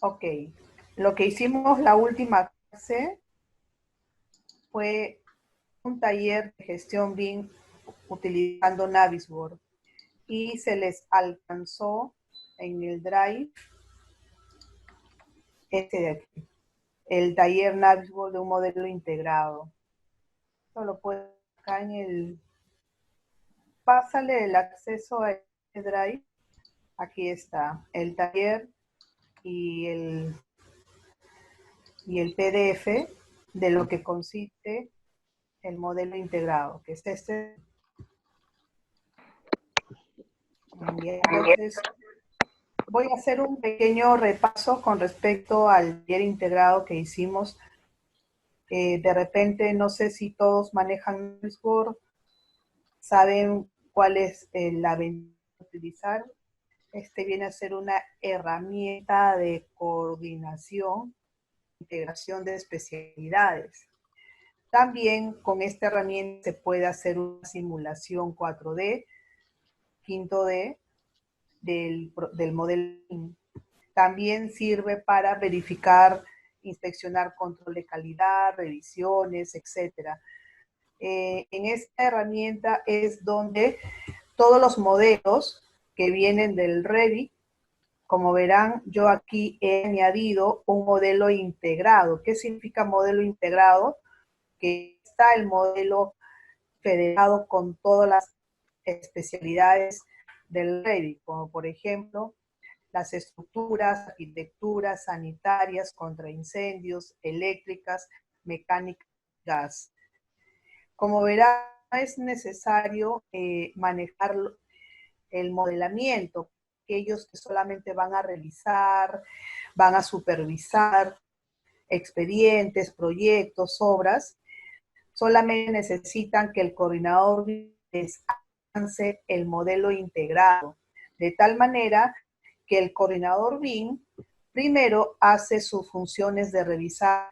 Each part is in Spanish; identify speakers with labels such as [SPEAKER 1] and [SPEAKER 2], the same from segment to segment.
[SPEAKER 1] Ok, lo que hicimos la última clase fue un taller de gestión BIM utilizando Navisworks y se les alcanzó en el Drive este de aquí, el taller Navisworks de un modelo integrado. Esto lo puedes acá en el... Pásale el acceso a este Drive. Aquí está el taller y el PDF de lo que consiste el modelo integrado, que es este. Entonces, voy a hacer un pequeño repaso con respecto al taller integrado que hicimos. De repente, no sé si todos manejan Navisworks, saben cuál es la ventaja de utilizar. Este viene a ser una herramienta de coordinación, integración de especialidades. También con esta herramienta se puede hacer una simulación 4D, 5D del modelo. También sirve para verificar, inspeccionar control de calidad, revisiones, etc. En esta herramienta es donde todos los modelos que vienen del Revit, como verán, yo aquí he añadido un modelo integrado. ¿Qué significa modelo integrado? Que está el modelo federado con todas las especialidades del Revit, como por ejemplo las estructuras, arquitecturas, sanitarias, contra incendios, eléctricas, mecánicas, gas. Como verán, es necesario manejar el modelamiento. Aquellos que solamente van a realizar, van a supervisar expedientes, proyectos, obras, solamente necesitan que el coordinador les avance el modelo integrado, de tal manera que el coordinador BIM primero hace sus funciones de revisar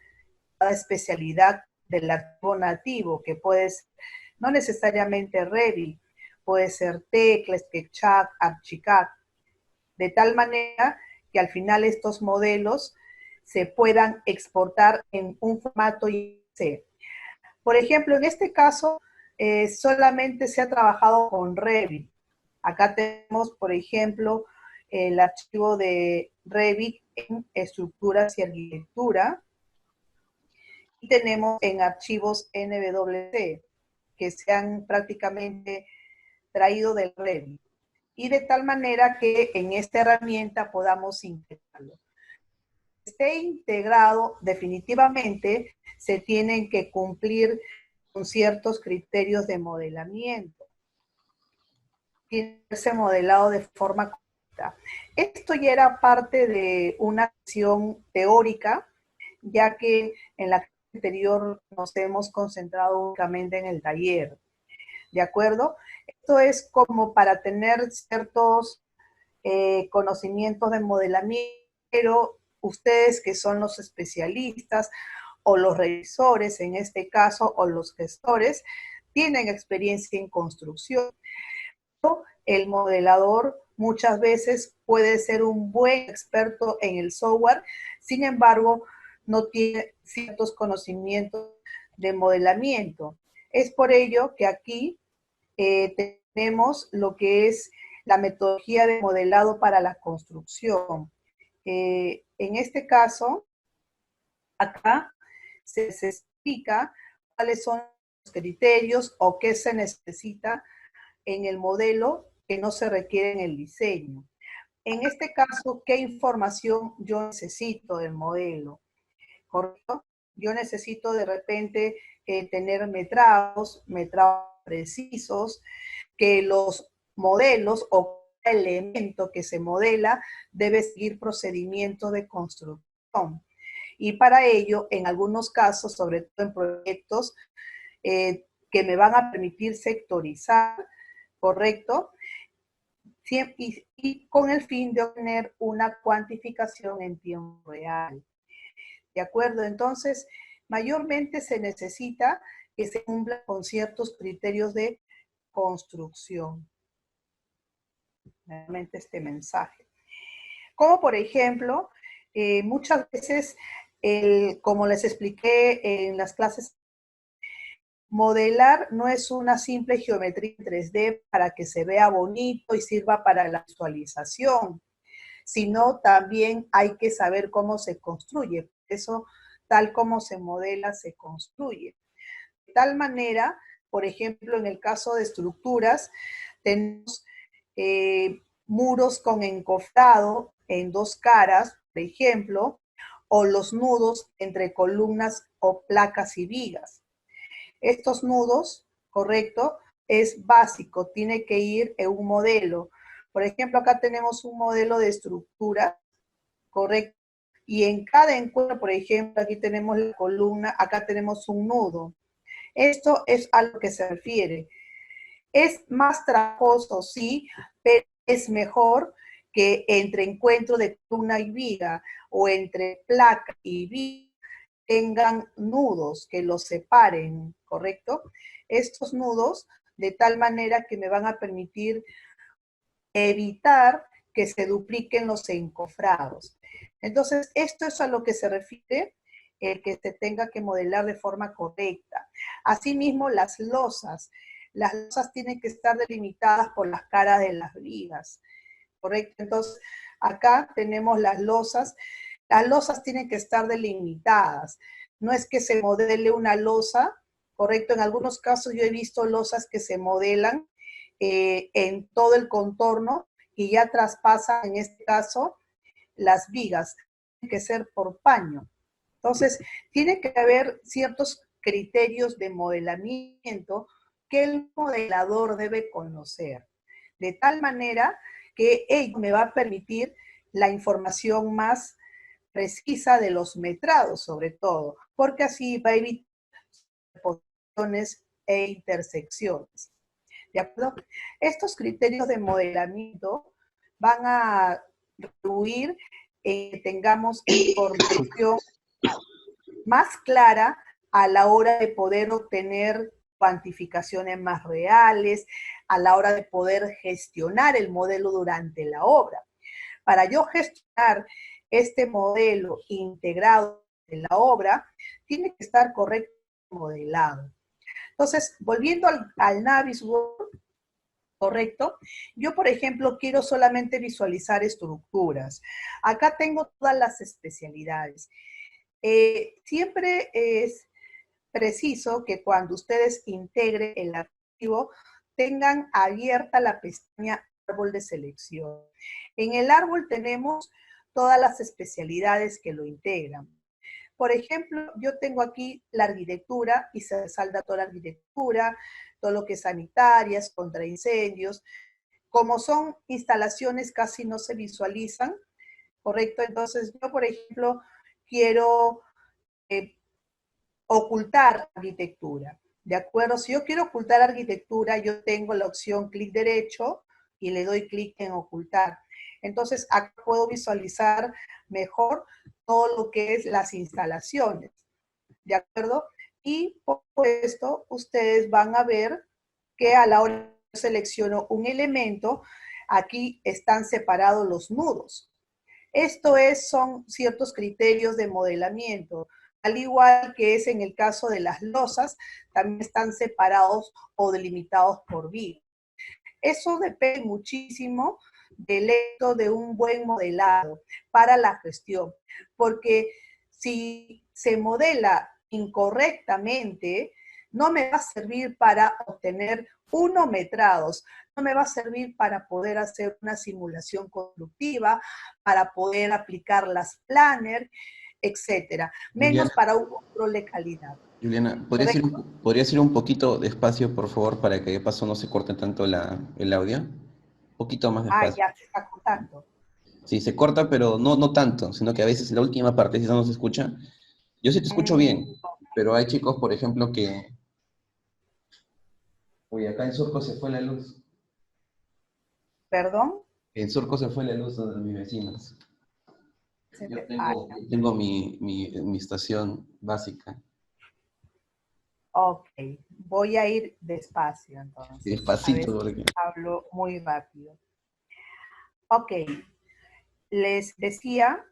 [SPEAKER 1] cada especialidad del archivo nativo, que puede ser no necesariamente Revit, puede ser Tecla, SketchUp, Archicad, de tal manera que al final estos modelos se puedan exportar en un formato IC. Por ejemplo, en este caso, solamente se ha trabajado con Revit. Acá tenemos, por ejemplo, el archivo de Revit en estructuras y arquitectura. Y tenemos en archivos NWC, que se han prácticamente traído del Revit. Y de tal manera que en esta herramienta podamos integrarlo. Esté integrado, definitivamente se tienen que cumplir con ciertos criterios de modelamiento. Tiene que ser modelado de forma correcta. Esto ya era parte de una acción teórica, ya que en la anterior nos hemos concentrado únicamente en el taller. ¿De acuerdo? Esto es como para tener ciertos conocimientos de modelamiento, pero ustedes que son los especialistas o los revisores en este caso o los gestores tienen experiencia en construcción. El modelador muchas veces puede ser un buen experto en el software, sin embargo no tiene ciertos conocimientos de modelamiento. Es por ello que aquí tenemos lo que es la metodología de modelado para la construcción. En este caso, acá se explica cuáles son los criterios o qué se necesita en el modelo que no se requiere en el diseño. En este caso, ¿qué información yo necesito del modelo? ¿Correcto? Yo necesito de repente tener metrados precisos, que los modelos o elemento que se modela debe seguir procedimientos de construcción. Y para ello, en algunos casos, sobre todo en proyectos que me van a permitir sectorizar, ¿correcto? Y con el fin de obtener una cuantificación en tiempo real. ¿De acuerdo? Entonces, mayormente se necesita que se cumplan con ciertos criterios de construcción. Realmente este mensaje. Como por ejemplo, muchas veces, como les expliqué en las clases, modelar no es una simple geometría en 3D para que se vea bonito y sirva para la visualización, sino también hay que saber cómo se construye. Por eso, tal como se modela, se construye. De tal manera, por ejemplo, en el caso de estructuras, tenemos muros con encofrado en dos caras, por ejemplo, o los nudos entre columnas o placas y vigas. Estos nudos, correcto, es básico, tiene que ir en un modelo. Por ejemplo, acá tenemos un modelo de estructura, correcto, y en cada encuentro, por ejemplo, aquí tenemos la columna, acá tenemos un nudo. Esto es a lo que se refiere. Es más trabajoso, sí, pero es mejor que entre encuentro de columna y viga o entre placa y viga tengan nudos que los separen, ¿correcto? Estos nudos de tal manera que me van a permitir evitar que se dupliquen los encofrados. Entonces, esto es a lo que se refiere el que se tenga que modelar de forma correcta. Asimismo, las losas. Las losas tienen que estar delimitadas por las caras de las vigas, ¿correcto? Entonces, acá tenemos las losas. Las losas tienen que estar delimitadas. No es que se modele una losa, ¿correcto? En algunos casos yo he visto losas que se modelan en todo el contorno y ya traspasan, en este caso, las vigas. Tiene que ser por paño. Entonces, tiene que haber ciertos criterios de modelamiento que el modelador debe conocer, de tal manera que ello me va a permitir la información más precisa de los metrados, sobre todo, porque así va a evitar posiciones e intersecciones. ¿De acuerdo? Estos criterios de modelamiento van a contribuir en que tengamos información más clara a la hora de poder obtener cuantificaciones más reales, a la hora de poder gestionar el modelo durante la obra. Para yo gestionar este modelo integrado en la obra, tiene que estar correctamente modelado. Entonces, volviendo al Navisworks, ¿correcto? Yo, por ejemplo, quiero solamente visualizar estructuras. Acá tengo todas las especialidades. Siempre es preciso que cuando ustedes integren el archivo, tengan abierta la pestaña árbol de selección. En el árbol tenemos todas las especialidades que lo integran. Por ejemplo, yo tengo aquí la arquitectura y se resalta toda la arquitectura, todo lo que es sanitarias, contra incendios. Como son instalaciones casi no se visualizan, ¿correcto? Entonces yo, por ejemplo, quiero ocultar arquitectura, ¿de acuerdo? Si yo quiero ocultar arquitectura, yo tengo la opción clic derecho y le doy clic en ocultar. Entonces, acá puedo visualizar mejor todo lo que es las instalaciones, ¿de acuerdo? Y por esto, ustedes van a ver que a la hora que selecciono un elemento, aquí están separados los nudos. Son ciertos criterios de modelamiento, al igual que es en el caso de las losas, también están separados o delimitados por viga. Eso depende muchísimo del éxito de un buen modelado para la gestión, porque si se modela incorrectamente, no me va a servir para obtener metrados, no me va a servir para poder hacer una simulación constructiva, para poder aplicar las planners, etcétera, menos
[SPEAKER 2] Juliana,
[SPEAKER 1] para un control de calidad.
[SPEAKER 2] Juliana,
[SPEAKER 1] ¿Correcto?
[SPEAKER 2] ¿podrías ir un poquito despacio, por favor, para que de paso no se corte tanto el audio? Un poquito más
[SPEAKER 1] Ah,
[SPEAKER 2] despacio.
[SPEAKER 1] ya se está cortando.
[SPEAKER 2] Sí, se corta, pero no tanto, sino que a veces la última partecita no se escucha. Yo sí te escucho bien, pero hay chicos, por ejemplo, que... Uy, acá en Surco se fue la luz.
[SPEAKER 1] ¿Perdón?
[SPEAKER 2] En Surco se fue la luz de mis vecinos.
[SPEAKER 1] Ah,
[SPEAKER 2] Yo tengo mi estación básica.
[SPEAKER 1] ok, voy a ir despacio entonces. A
[SPEAKER 2] Despacito,
[SPEAKER 1] veces
[SPEAKER 2] porque...
[SPEAKER 1] hablo muy rápido. Ok, les decía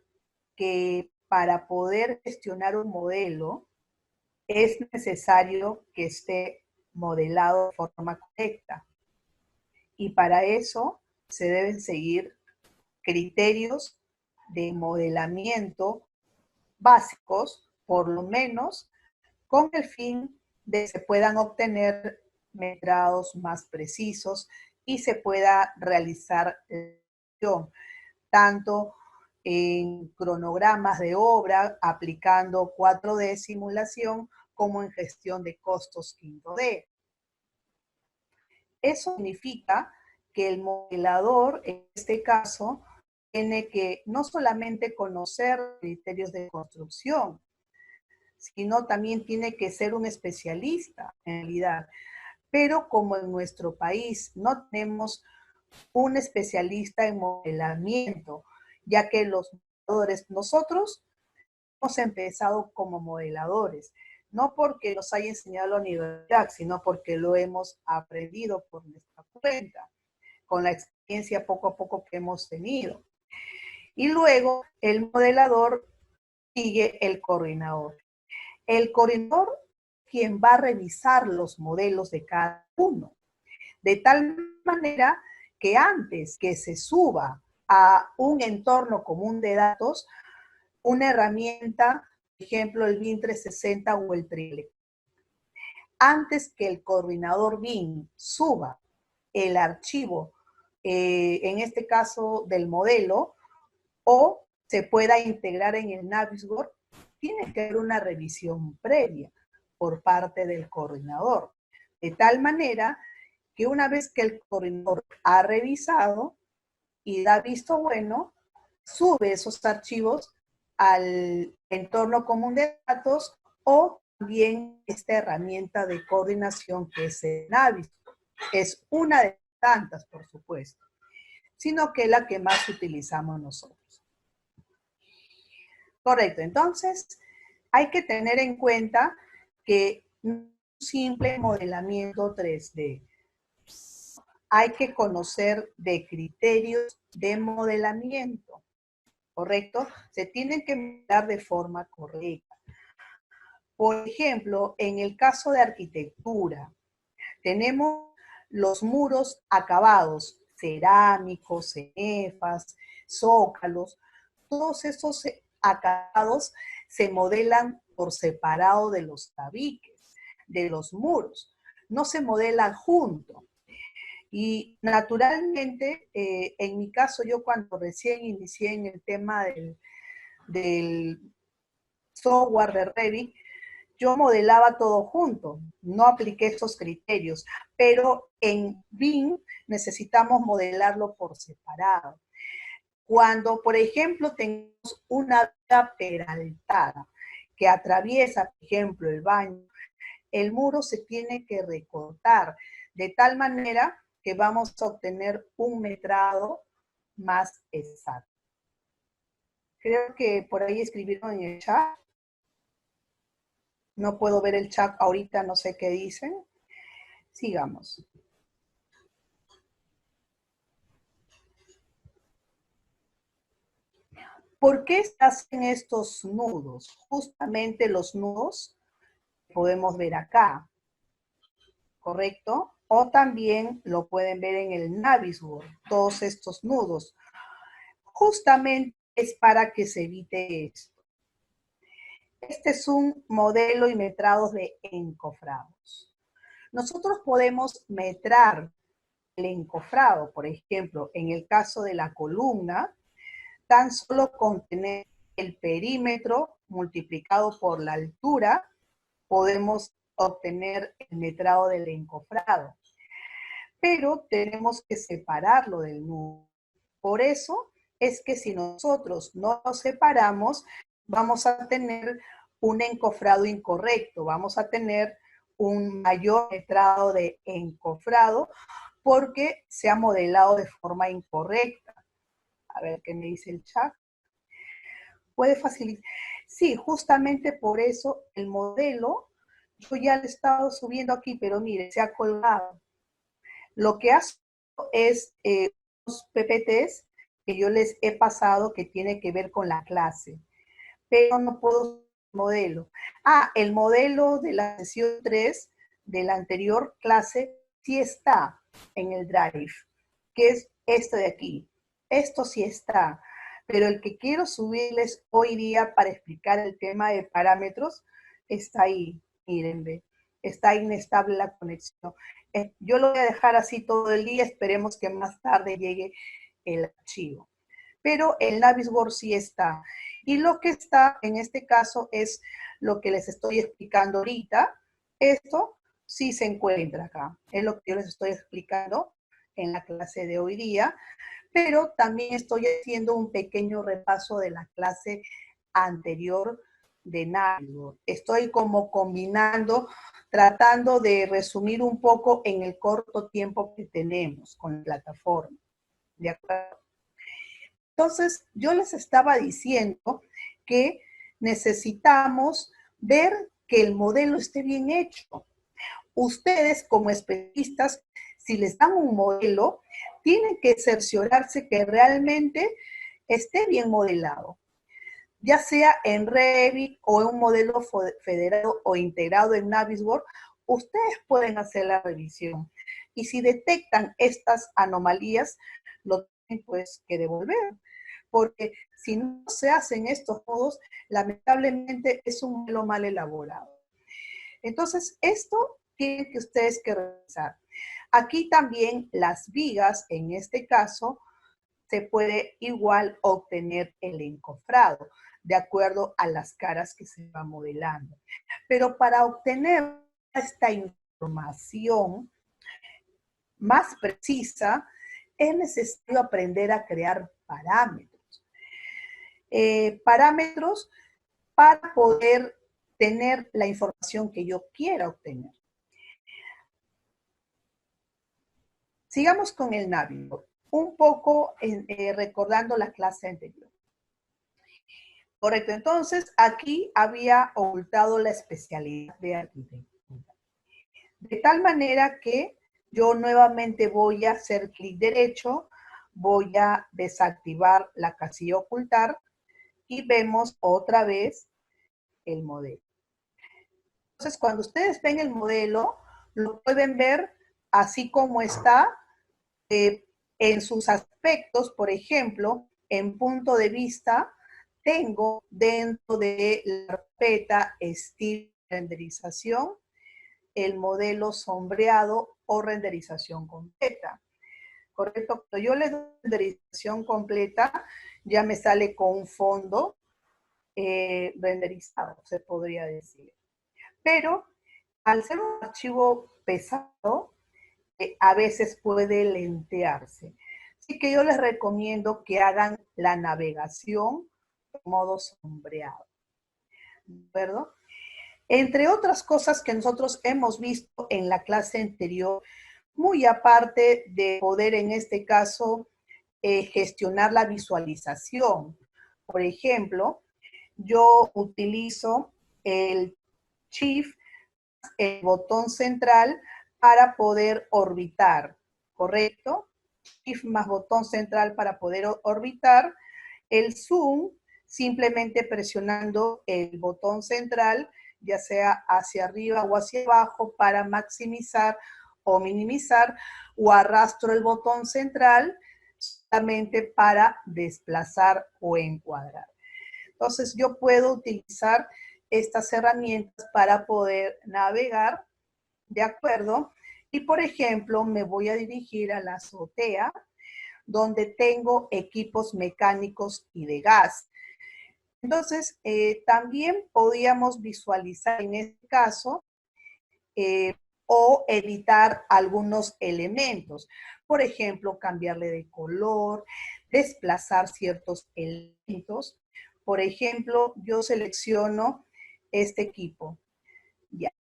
[SPEAKER 1] que para poder gestionar un modelo es necesario que esté modelado de forma correcta. Y para eso se deben seguir criterios de modelamiento básicos, por lo menos, con el fin de que se puedan obtener metrados más precisos y se pueda realizar tanto en cronogramas de obra aplicando 4D simulación como en gestión de costos 5D. Eso significa que el modelador, en este caso, tiene que no solamente conocer criterios de construcción, sino también tiene que ser un especialista en realidad. Pero como en nuestro país no tenemos un especialista en modelamiento, ya que los modeladores, nosotros hemos empezado como modeladores, no porque nos haya enseñado la universidad, sino porque lo hemos aprendido por nuestra cuenta, con la experiencia poco a poco que hemos tenido. Y luego el modelador sigue el coordinador. El coordinador quien va a revisar los modelos de cada uno, de tal manera que antes que se suba a un entorno común de datos, una herramienta, por ejemplo, el BIM 360 o el Trile. Antes que el coordinador BIM suba el archivo, en este caso del modelo, o se pueda integrar en el Navisworks, tiene que haber una revisión previa por parte del coordinador. De tal manera que una vez que el coordinador ha revisado y da visto bueno, sube esos archivos al entorno común de datos o también esta herramienta de coordinación que es el Navis. Es una de tantas, por supuesto, sino que es la que más utilizamos nosotros. Correcto, entonces hay que tener en cuenta que un simple modelamiento 3D. Hay que conocer de criterios de modelamiento, ¿correcto? Se tienen que modelar de forma correcta. Por ejemplo, en el caso de arquitectura, tenemos los muros acabados, cerámicos, cenefas, zócalos, todos esos acabados se modelan por separado de los tabiques, de los muros, no se modelan juntos. Y naturalmente, en mi caso, yo cuando recién inicié en el tema del software de Revit, yo modelaba todo junto, no apliqué esos criterios, pero en BIM necesitamos modelarlo por separado. Cuando, por ejemplo, tenemos una vía peraltada que atraviesa, por ejemplo, el baño, el muro se tiene que recortar de tal manera que vamos a obtener un metrado más exacto. Creo que por ahí escribieron en el chat. No puedo ver el chat ahorita, no sé qué dicen. Sigamos. ¿Por qué se hacen estos nudos? Justamente los nudos podemos ver acá, ¿correcto? O también lo pueden ver en el Navisworks, todos estos nudos. Justamente es para que se evite esto. Este es un modelo y metrados de encofrados. Nosotros podemos metrar el encofrado, por ejemplo, en el caso de la columna, tan solo con tener el perímetro multiplicado por la altura, podemos obtener el metrado del encofrado. Pero tenemos que separarlo del nudo. Por eso es que si nosotros no lo separamos, vamos a tener un encofrado incorrecto, vamos a tener un mayor metrado de encofrado porque se ha modelado de forma incorrecta. A ver qué me dice el chat. Puede facilitar. Sí, justamente por eso el modelo, yo ya lo he estado subiendo aquí, pero mire, se ha colgado. Lo que hace es unos PPTs que yo les he pasado que tiene que ver con la clase. pero no puedo subir el modelo. El modelo de la sesión 3 de la anterior clase sí está en el Drive, que es este de aquí. Esto sí está, pero el que quiero subirles hoy día para explicar el tema de parámetros está ahí, mírenme, está inestable la conexión. Yo lo voy a dejar así todo el día, esperemos que más tarde llegue el archivo. Pero el Navisworks sí está. Y lo que está en este caso es lo que les estoy explicando ahorita. Esto sí se encuentra acá. Es lo que yo les estoy explicando en la clase de hoy día. Pero también estoy haciendo un pequeño repaso de la clase anterior de Navisworks. Estoy como combinando, tratando de resumir un poco en el corto tiempo que tenemos con la plataforma. ¿De acuerdo? Entonces, yo les estaba diciendo que necesitamos ver que el modelo esté bien hecho. Ustedes, como especialistas, si les dan un modelo, tienen que cerciorarse que realmente esté bien modelado, ya sea en Revit o en un modelo federado o integrado en Navisworks. Ustedes pueden hacer la revisión. Y si detectan estas anomalías, lo tienen pues que devolver. Porque si no se hacen estos modos, lamentablemente es un modelo mal elaborado. Entonces, esto tienen que ustedes que revisar. Aquí también las vigas, en este caso, se puede igual obtener el encofrado, de acuerdo a las caras que se va modelando. Pero para obtener esta información más precisa, es necesario aprender a crear parámetros. Parámetros para poder tener la información que yo quiera obtener. Sigamos con el Navisworks, un poco recordando la clase anterior. Correcto, entonces aquí había ocultado la especialidad de arquitectura. De tal manera que yo nuevamente voy a hacer clic derecho, voy a desactivar la casilla ocultar y vemos otra vez el modelo. Entonces, cuando ustedes ven el modelo, lo pueden ver así como está en sus aspectos. Por ejemplo, en punto de vista, tengo dentro de la carpeta estilo renderización el modelo sombreado o renderización completa. Correcto, cuando yo le doy renderización completa, ya me sale con un fondo renderizado, se podría decir. Pero al ser un archivo pesado, a veces puede lentearse. Así que yo les recomiendo que hagan la navegación en modo sombreado. ¿De acuerdo? Entre otras cosas que nosotros hemos visto en la clase anterior, muy aparte de poder en este caso gestionar la visualización. Por ejemplo, yo utilizo el Shift, el botón central, para poder orbitar, ¿correcto? Shift más botón central para poder orbitar. El zoom, simplemente presionando el botón central, ya sea hacia arriba o hacia abajo, para maximizar o minimizar, o arrastro el botón central solamente para desplazar o encuadrar. Entonces yo puedo utilizar estas herramientas para poder navegar, ¿de acuerdo? Y por ejemplo, me voy a dirigir a la azotea, donde tengo equipos mecánicos y de gas. Entonces, también podíamos visualizar en este caso o editar algunos elementos. Por ejemplo, cambiarle de color, desplazar ciertos elementos. Por ejemplo, yo selecciono este equipo. Ya.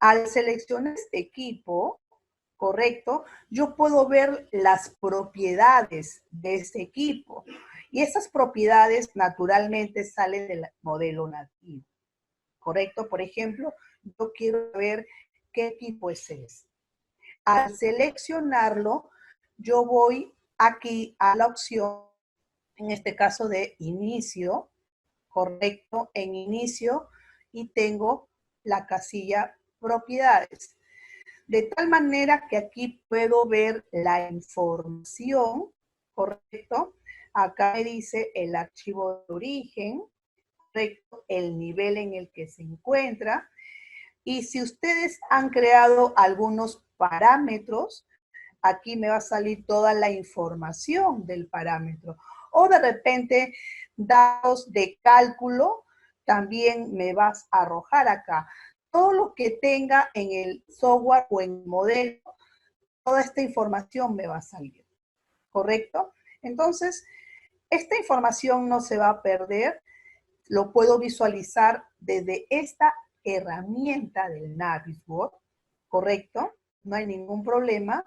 [SPEAKER 1] Al seleccionar este equipo, correcto, yo puedo ver las propiedades de este equipo. Y esas propiedades naturalmente salen del modelo nativo. ¿Correcto? Por ejemplo, yo quiero ver qué equipo es ese. Al seleccionarlo, yo voy aquí a la opción, en este caso de inicio, correcto, en inicio, y tengo la casilla propiedades. De tal manera que aquí puedo ver la información, correcto. Acá me dice el archivo de origen, correcto, el nivel en el que se encuentra. Y si ustedes han creado algunos parámetros, aquí me va a salir toda la información del parámetro. O de repente, datos de cálculo, también me vas a arrojar acá. Todo lo que tenga en el software o en el modelo, toda esta información me va a salir, ¿correcto? Entonces, esta información no se va a perder, lo puedo visualizar desde esta herramienta del Navisworks, ¿correcto? No hay ningún problema.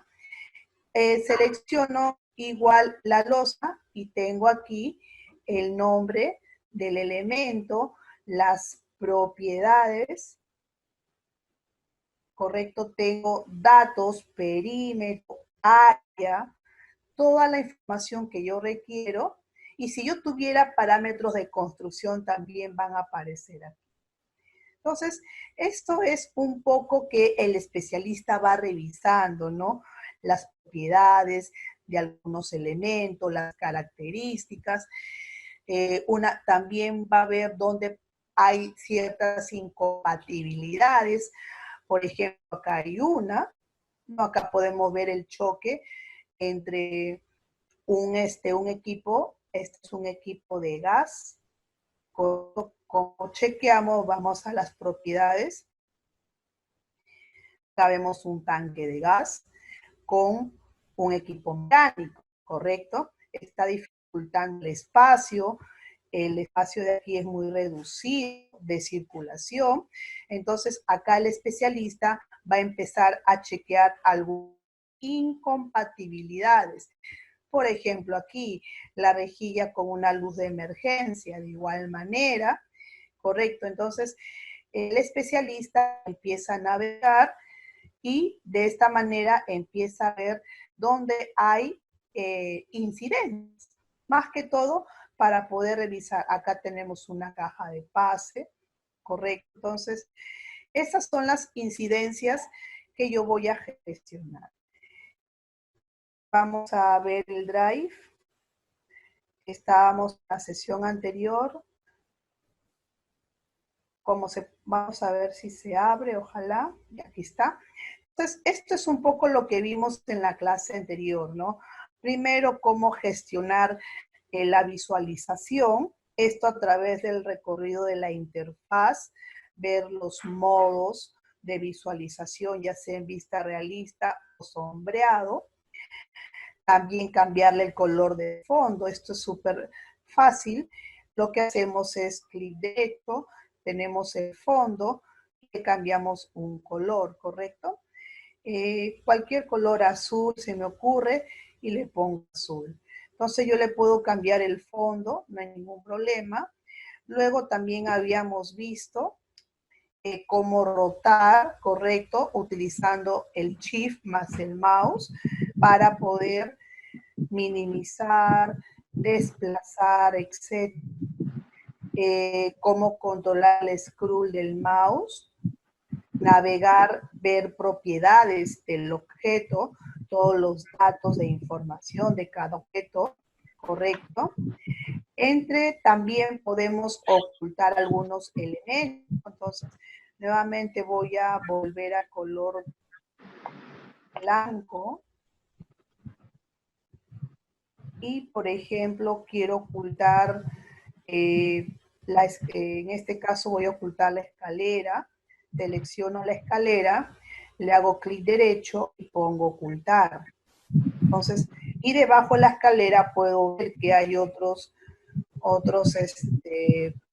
[SPEAKER 1] Selecciono igual la losa y tengo aquí el nombre del elemento, las propiedades, correcto, tengo datos, perímetro, área, toda la información que yo requiero, y si yo tuviera parámetros de construcción también van a aparecer aquí. Entonces, esto es un poco que el especialista va revisando, ¿no? Las propiedades de algunos elementos, las características. También va a ver dónde hay ciertas incompatibilidades. Por ejemplo, acá hay una, ¿no? Acá podemos ver el choque entre un equipo, este es un equipo de gas. Como chequeamos, vamos a las propiedades. Acá vemos un tanque de gas con un equipo mecánico, ¿correcto? Está dificultando el espacio de aquí es muy reducido de circulación, entonces acá el especialista va a empezar a chequear algunas incompatibilidades. Por ejemplo, aquí la rejilla con una luz de emergencia, de igual manera, ¿correcto? Entonces, el especialista empieza a navegar y de esta manera empieza a ver dónde hay incidentes. Más que todo, para poder revisar, acá tenemos una caja de pase, ¿correcto? Entonces, esas son las incidencias que yo voy a gestionar. Vamos a ver el drive. Estábamos en la sesión anterior. Vamos a ver si se abre, ojalá. Y aquí está. Entonces, esto es un poco lo que vimos en la clase anterior, ¿no? Primero, cómo gestionar la visualización, esto a través del recorrido de la interfaz, ver los modos de visualización, ya sea en vista realista o sombreado. También cambiarle el color de fondo, esto es súper fácil. Lo que hacemos es clic derecho, tenemos el fondo y le cambiamos un color, ¿correcto? Cualquier color azul se me ocurre y le pongo azul. Entonces yo le puedo cambiar el fondo, no hay ningún problema. Luego también habíamos visto cómo rotar, correcto, utilizando el shift más el mouse para poder minimizar, desplazar, etc. Cómo controlar el scroll del mouse, navegar, ver propiedades del objeto, todos los datos de información de cada objeto, correcto. También podemos ocultar algunos elementos. Entonces, nuevamente voy a volver a color blanco. Y, por ejemplo, quiero ocultar, en este caso voy a ocultar la escalera. Selecciono la escalera, le hago clic derecho y pongo ocultar. Entonces, y debajo de la escalera puedo ver que hay otros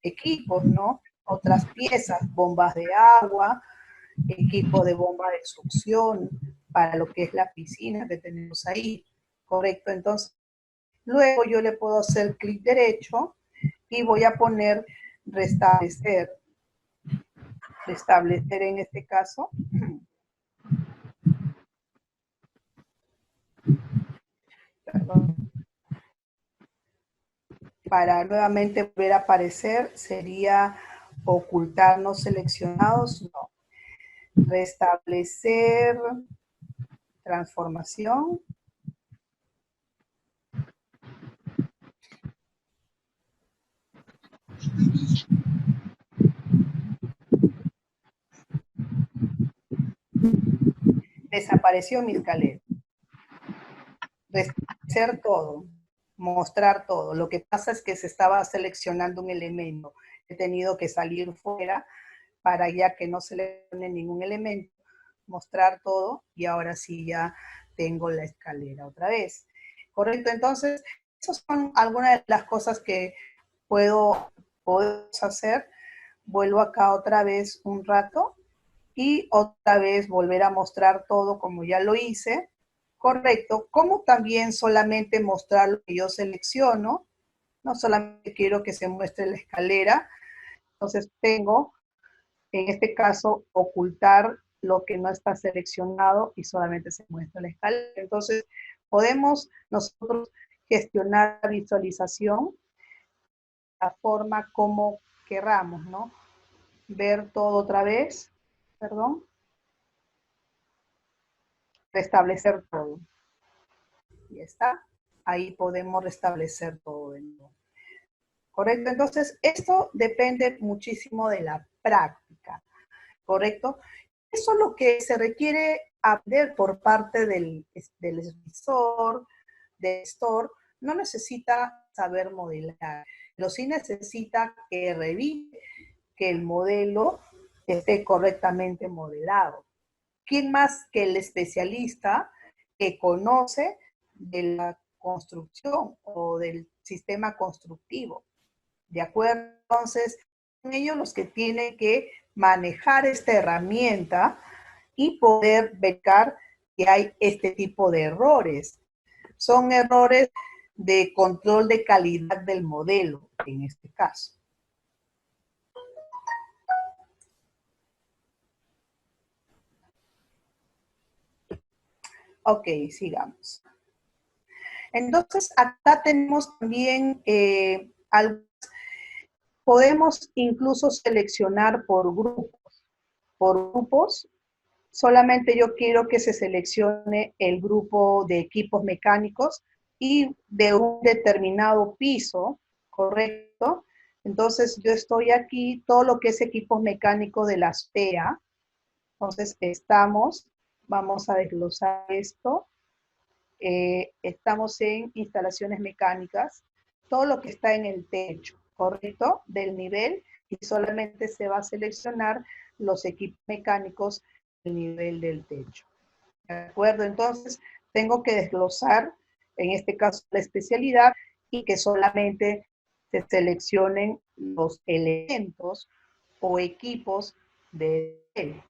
[SPEAKER 1] equipos, ¿no? Otras piezas, bombas de agua, equipo de bomba de succión para lo que es la piscina que tenemos ahí, ¿correcto? Entonces, luego yo le puedo hacer clic derecho y voy a poner restablecer. Restablecer en este caso. Perdón. para nuevamente volver a aparecer sería ocultar no seleccionados, no. Restablecer transformación. Desapareció mi escalera. Restablecer todo, mostrar todo. Lo que pasa es que se estaba seleccionando un elemento. He tenido que salir fuera para ya que no seleccione ningún elemento, mostrar todo y ahora sí ya tengo la escalera otra vez. Correcto, entonces, esas son algunas de las cosas que podemos hacer. Vuelvo acá otra vez un rato y otra vez volver a mostrar todo como ya lo hice. Correcto, como también solamente mostrar lo que yo selecciono, no solamente quiero que se muestre la escalera, entonces tengo, en este caso, ocultar lo que no está seleccionado y solamente se muestra la escalera. Entonces, podemos nosotros gestionar la visualización la forma como querramos, ¿no? Ver todo otra vez, perdón, restablecer todo. Y está. Ahí podemos restablecer todo de nuevo. ¿Correcto? Entonces, esto depende muchísimo de la práctica. ¿Correcto? Eso es lo que se requiere aprender por parte del gestor, del gestor. No necesita saber modelar, pero sí necesita que revise que el modelo esté correctamente modelado. ¿Quién más que el especialista que conoce de la construcción o del sistema constructivo? ¿De acuerdo? Entonces, son ellos los que tienen que manejar esta herramienta y poder ver que hay este tipo de errores. Son errores de control de calidad del modelo, en este caso. Ok, sigamos. Entonces, acá tenemos también podemos incluso seleccionar por grupos. Por grupos, solamente yo quiero que se seleccione el grupo de equipos mecánicos y de un determinado piso, ¿correcto? Entonces, yo estoy aquí, todo lo que es equipos mecánicos de la SPEA. Entonces, vamos a desglosar esto. Estamos en instalaciones mecánicas, todo lo que está en el techo, ¿correcto? Del nivel, y solamente se va a seleccionar los equipos mecánicos del nivel del techo. ¿De acuerdo? Entonces, tengo que desglosar, en este caso, la especialidad y que solamente se seleccionen los elementos o equipos de él. ¿De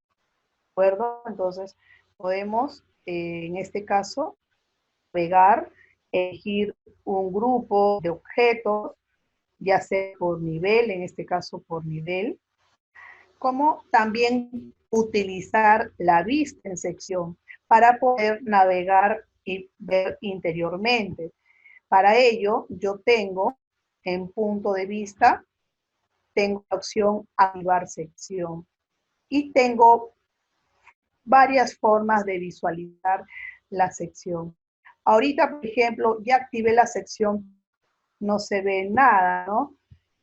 [SPEAKER 1] acuerdo? Entonces, podemos, en este caso, pegar, elegir un grupo de objetos, ya sea por nivel, en este caso por nivel, como también utilizar la vista en sección para poder navegar y ver interiormente. Para ello, yo tengo en punto de vista, tengo la opción activar sección y tengo varias formas de visualizar la sección. Ahorita, por ejemplo, ya activé la sección, no se ve nada, ¿no?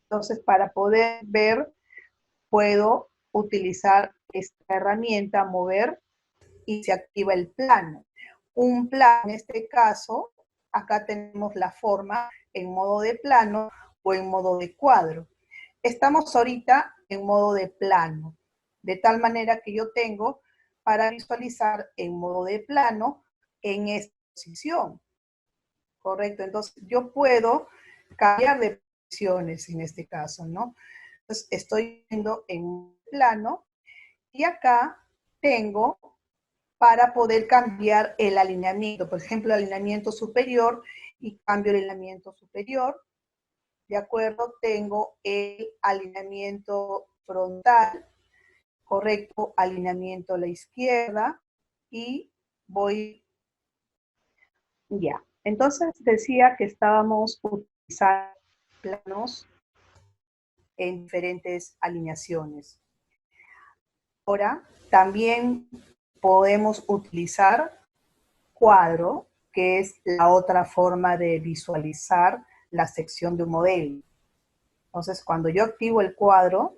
[SPEAKER 1] Entonces, para poder ver, puedo utilizar esta herramienta, mover, y se activa el plano. Un plano, en este caso, acá tenemos la forma en modo de plano o en modo de cuadro. Estamos ahorita en modo de plano, de tal manera que yo tengo para visualizar en modo de plano en esta posición. Correcto, entonces yo puedo cambiar de posiciones en este caso, ¿no? Entonces estoy viendo en plano y acá tengo para poder cambiar el alineamiento. Por ejemplo, el alineamiento superior y cambio el alineamiento superior. De acuerdo, tengo el alineamiento frontal, correcto, alineamiento a la izquierda y voy ya. Entonces decía que estábamos utilizando planos en diferentes alineaciones. Ahora, también podemos utilizar cuadro, que es la otra forma de visualizar la sección de un modelo. Entonces, cuando yo activo el cuadro,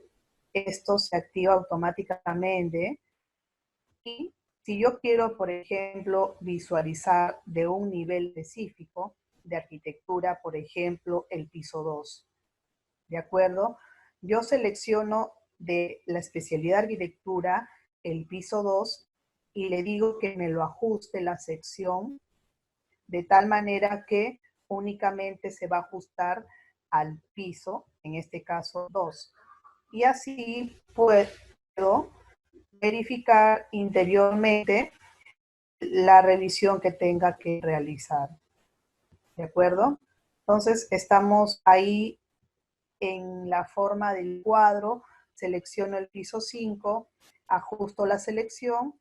[SPEAKER 1] esto se activa automáticamente. Y si yo quiero, por ejemplo, visualizar de un nivel específico de arquitectura, por ejemplo, el piso 2, ¿de acuerdo? Yo selecciono de la especialidad de arquitectura el piso 2 y le digo que me lo ajuste la sección de tal manera que únicamente se va a ajustar al piso, en este caso 2. Y así puedo verificar interiormente la revisión que tenga que realizar. ¿De acuerdo? Entonces, estamos ahí en la forma del cuadro, selecciono el piso 5, ajusto la selección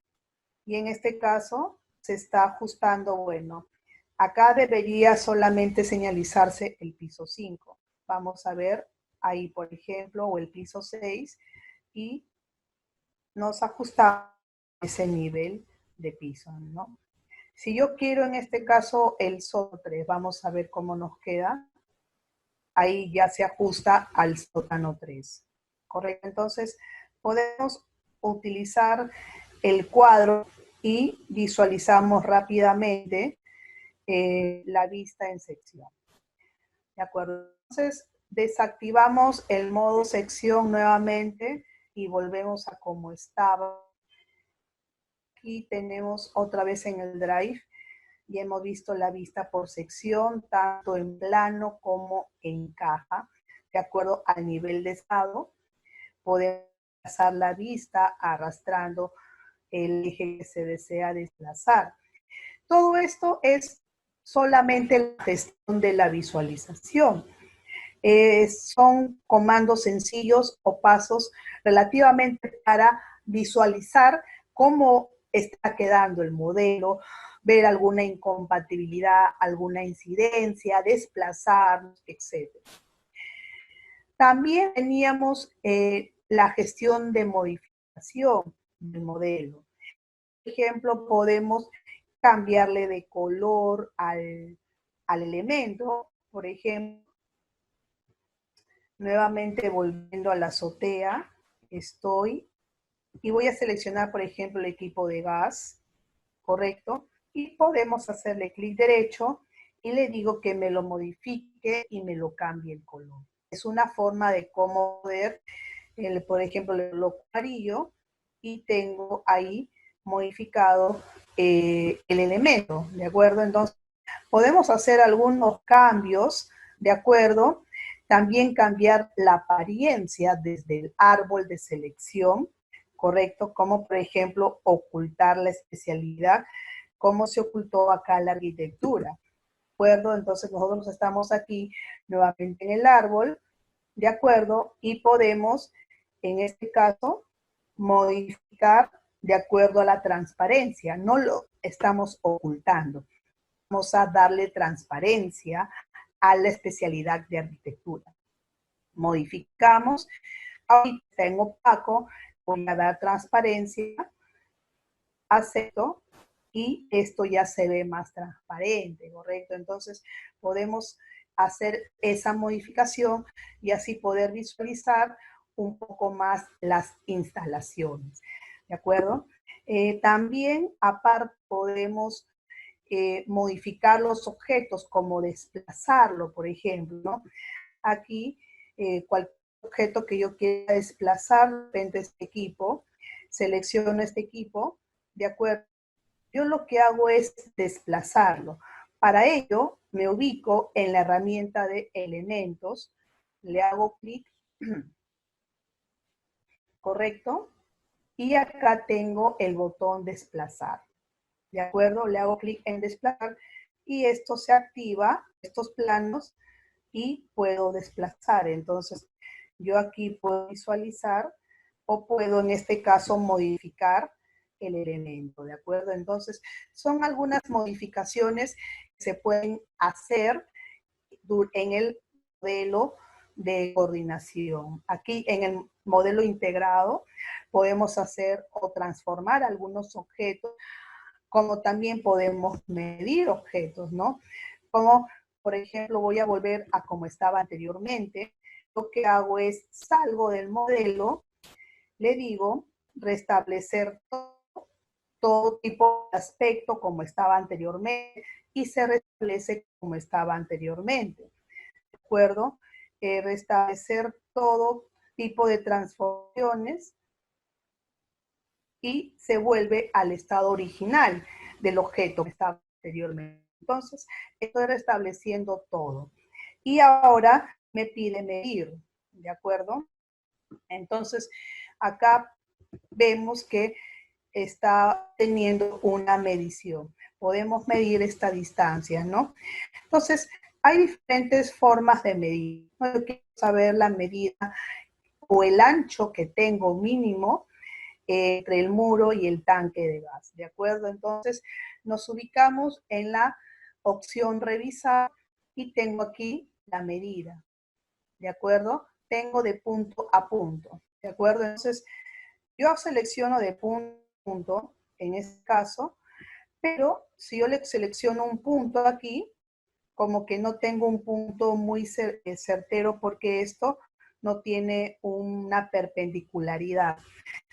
[SPEAKER 1] y en este caso se está ajustando, bueno, acá debería solamente señalizarse el piso 5. Vamos a ver ahí, por ejemplo, o el piso 6 y nos ajustamos ese nivel de piso, ¿no? Si yo quiero en este caso el sótano 3, vamos a ver cómo nos queda. Ahí ya se ajusta al sótano 3. ¿Correcto? Entonces, podemos utilizar el cuadro y visualizamos rápidamente la vista en sección. ¿De acuerdo? Entonces, desactivamos el modo sección nuevamente y volvemos a como estaba. Aquí tenemos otra vez en el Drive y hemos visto la vista por sección, tanto en plano como en caja, de acuerdo al nivel de estado. Podemos pasar la vista arrastrando el eje que se desea desplazar. Todo esto es solamente la gestión de la visualización. Son comandos sencillos o pasos relativamente para visualizar cómo está quedando el modelo, ver alguna incompatibilidad, alguna incidencia, desplazarnos, etc. También teníamos la gestión de modificación del modelo. Por ejemplo, podemos cambiarle de color al elemento. Por ejemplo, nuevamente volviendo a la azotea, estoy y voy a seleccionar, por ejemplo, el equipo de gas, ¿correcto? Y podemos hacerle clic derecho y le digo que me lo modifique y me lo cambie el color. Es una forma de cómo ver, por ejemplo, el bloque amarillo y tengo ahí modificado el elemento, ¿de acuerdo? Entonces, podemos hacer algunos cambios, ¿de acuerdo? También cambiar la apariencia desde el árbol de selección, ¿correcto? Como por ejemplo ocultar la especialidad, como se ocultó acá la arquitectura, ¿de acuerdo? Entonces nosotros estamos aquí nuevamente en el árbol, ¿de acuerdo? Y podemos, en este caso, modificar de acuerdo a la transparencia, no lo estamos ocultando. Vamos a darle transparencia a la especialidad de arquitectura. Modificamos, ahorita está en opaco, voy a dar transparencia, acepto, y esto ya se ve más transparente, ¿correcto? Entonces podemos hacer esa modificación y así poder visualizar un poco más las instalaciones, ¿de acuerdo? También, aparte, podemos modificar los objetos, como desplazarlo, por ejemplo, ¿no? Aquí, cualquier objeto que yo quiera desplazar, de repente este equipo, selecciono este equipo, ¿de acuerdo? Yo lo que hago es desplazarlo. Para ello, me ubico en la herramienta de elementos, le hago clic, ¿correcto? Y acá tengo el botón desplazar. ¿De acuerdo? Le hago clic en desplazar y esto se activa, estos planos, y puedo desplazar. Entonces, yo aquí puedo visualizar o puedo en este caso modificar el elemento, ¿de acuerdo? Entonces, son algunas modificaciones que se pueden hacer en el modelo de coordinación. Aquí en el modelo integrado podemos hacer o transformar algunos objetos, como también podemos medir objetos, ¿no? Como, por ejemplo, voy a volver a como estaba anteriormente. Lo que hago es salgo del modelo, le digo restablecer todo tipo de aspecto como estaba anteriormente y se restablece como estaba anteriormente. ¿De acuerdo? Restablecer todo tipo de transformaciones y se vuelve al estado original del objeto que estaba anteriormente. Entonces, estoy restableciendo todo. Y ahora me pide medir, ¿de acuerdo? Entonces, acá vemos que está teniendo una medición. Podemos medir esta distancia, ¿no? Entonces, hay diferentes formas de medir. Yo quiero saber la medida o el ancho que tengo mínimo entre el muro y el tanque de gas, ¿de acuerdo? Entonces, nos ubicamos en la opción revisar y tengo aquí la medida, ¿de acuerdo? Tengo de punto a punto, ¿de acuerdo? Entonces, yo selecciono de punto a punto, en este caso, pero si yo le selecciono un punto aquí, como que no tengo un punto muy certero porque esto no tiene una perpendicularidad.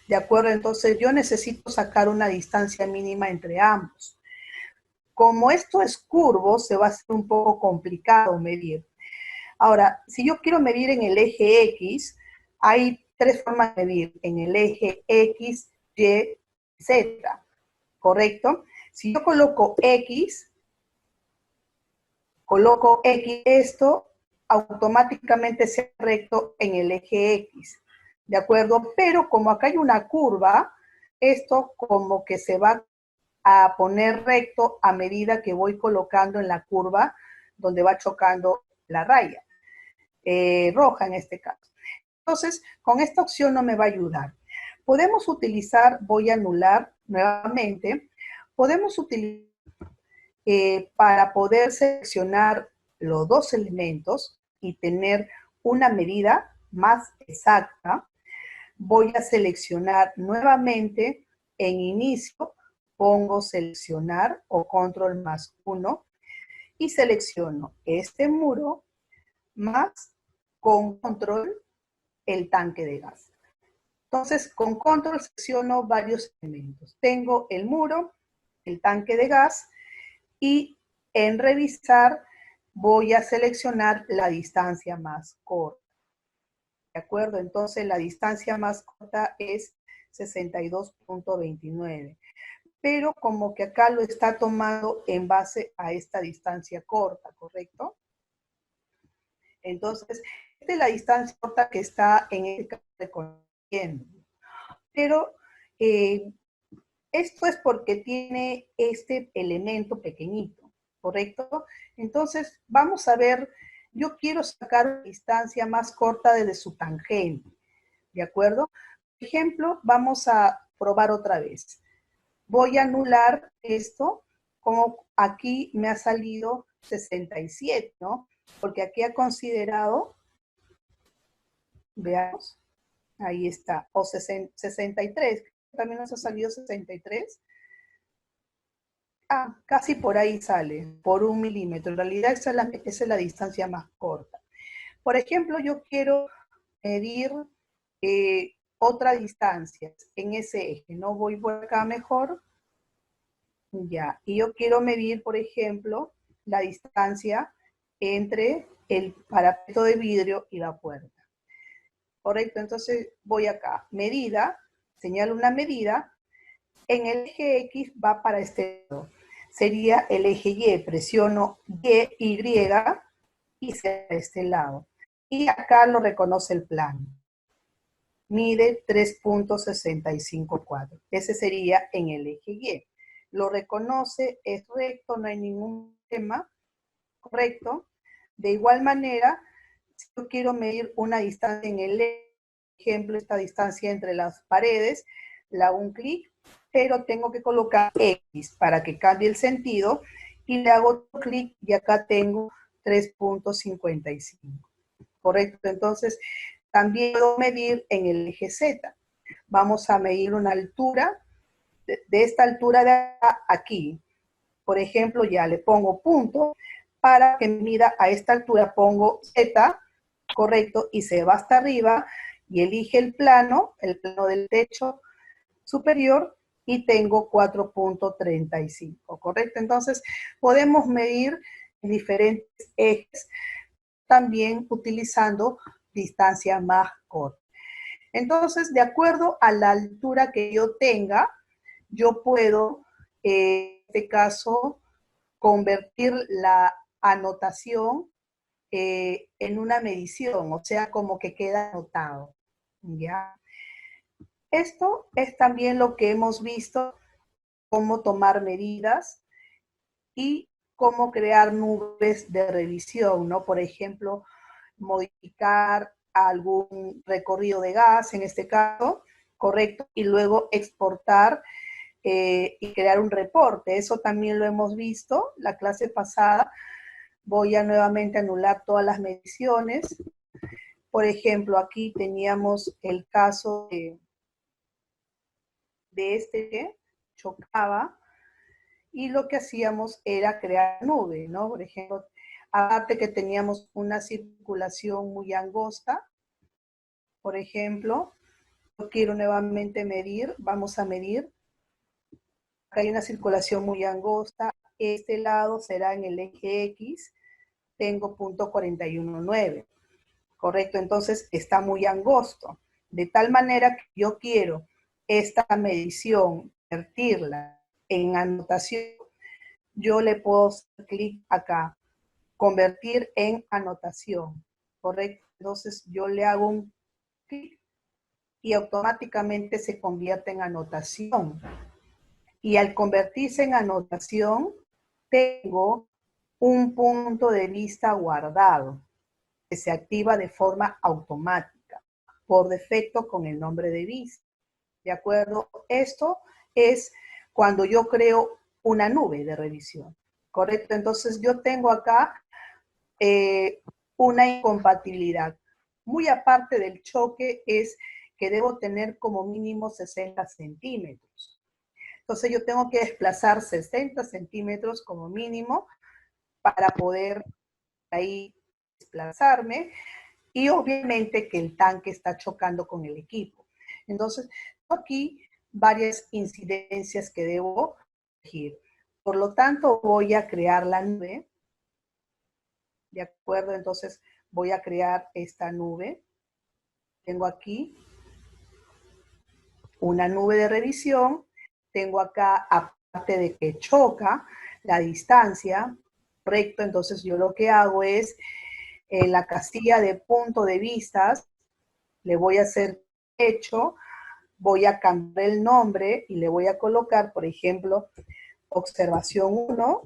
[SPEAKER 1] ¿De acuerdo? Entonces yo necesito sacar una distancia mínima entre ambos. Como esto es curvo, se va a hacer un poco complicado medir. Ahora, si yo quiero medir en el eje X, hay tres formas de medir. En el eje X, Y, Z, ¿correcto? Si yo coloco X, esto automáticamente se recto en el eje X, ¿de acuerdo? Pero como acá hay una curva, esto como que se va a poner recto a medida que voy colocando en la curva donde va chocando la raya, roja en este caso. Entonces, con esta opción no me va a ayudar. Podemos utilizar, voy a anular nuevamente, podemos utilizar para poder seleccionar los dos elementos y tener una medida más exacta, voy a seleccionar nuevamente en inicio, pongo seleccionar o control más 1 y selecciono este muro más con control el tanque de gas. Entonces, con control selecciono varios elementos. Tengo el muro, el tanque de gas, y en revisar voy a seleccionar la distancia más corta. ¿De acuerdo? Entonces la distancia más corta es 62.29. Pero como que acá lo está tomando en base a esta distancia corta, ¿correcto? Entonces, esta es la distancia corta que está en este caso reconociendo. Pero esto es porque tiene este elemento pequeñito, ¿correcto? Entonces, vamos a ver, yo quiero sacar una distancia más corta desde su tangente, ¿de acuerdo? Por ejemplo, vamos a probar otra vez. Voy a anular esto, como aquí me ha salido 67, ¿no? Porque aquí ha considerado, veamos, ahí está, o 63, también nos ha salido 63. Ah, casi por ahí sale, por 1 milímetro. En realidad esa es la distancia más corta. Por ejemplo, yo quiero medir otra distancia en ese eje. No voy por acá mejor. Ya, y yo quiero medir, por ejemplo, la distancia entre el parapeto de vidrio y la puerta. Correcto, entonces voy acá. Medida, señalo una medida. En el eje X va para este lado. Sería el eje Y, presiono Y y se va a este lado. Y acá lo reconoce el plano. Mide 3.654. Ese sería en el eje Y. Lo reconoce, es recto, no hay ningún tema, correcto. De igual manera, si yo quiero medir una distancia en el ejemplo, esta distancia entre las paredes, le hago un clic, pero tengo que colocar X para que cambie el sentido y le hago otro clic y acá tengo 3.55. correcto. Entonces, también puedo medir en el eje Z. Vamos a medir una altura, de esta altura de acá, aquí. Por ejemplo, ya le pongo punto, para que mida a esta altura pongo Z, correcto, y se va hasta arriba, y elige el plano del techo superior, y tengo 4.35, ¿correcto? Entonces, podemos medir diferentes ejes, también utilizando distancia más corta. Entonces, de acuerdo a la altura que yo tenga, yo puedo, en este caso, convertir la anotación en una medición, o sea, como que queda anotado, ¿ya? Esto es también lo que hemos visto, cómo tomar medidas y cómo crear nubes de revisión, ¿no? Por ejemplo, modificar algún recorrido de gas, en este caso, correcto, y luego exportar y crear un reporte. Eso también lo hemos visto la clase pasada. Voy a nuevamente anular todas las mediciones. Por ejemplo, aquí teníamos el caso de este que chocaba, y lo que hacíamos era crear nube, ¿no? Por ejemplo, aparte que teníamos una circulación muy angosta, por ejemplo, yo quiero nuevamente medir, vamos a medir, acá hay una circulación muy angosta, este lado será en el eje X, tengo punto 41.9, correcto, entonces está muy angosto, de tal manera que yo quiero esta medición, convertirla en anotación, yo le puedo hacer clic acá, convertir en anotación, correcto, entonces yo le hago un clic y automáticamente se convierte en anotación. Y al convertirse en anotación, tengo un punto de vista guardado que se activa de forma automática, por defecto con el nombre de vista. ¿De acuerdo? Esto es cuando yo creo una nube de revisión, ¿correcto? Entonces yo tengo acá una incompatibilidad. Muy aparte del choque es que debo tener como mínimo 60 centímetros. Entonces yo tengo que desplazar 60 centímetros como mínimo para poder ahí desplazarme, y obviamente que el tanque está chocando con el equipo. Entonces, aquí varias incidencias que debo elegir. Por lo tanto, voy a crear la nube. ¿De acuerdo? Entonces, voy a crear esta nube. Tengo aquí una nube de revisión. Tengo acá, aparte de que choca, la distancia, correcto. Entonces, yo lo que hago es, en la casilla de punto de vistas, le voy a hacer hecho, voy a cambiar el nombre y le voy a colocar, por ejemplo, observación 1.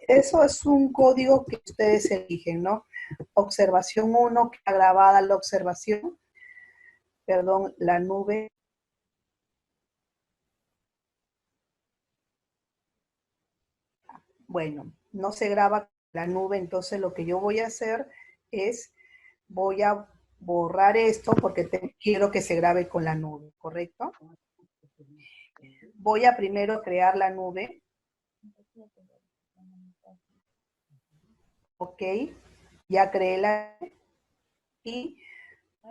[SPEAKER 1] Eso es un código que ustedes eligen, ¿no? Observación 1, queda grabada la observación, perdón, la nube. Bueno, no se graba la nube, entonces lo que yo voy a hacer es, voy a borrar esto porque quiero que se grabe con la nube, ¿correcto? Voy a primero crear la nube. Ok, ya creé la nube y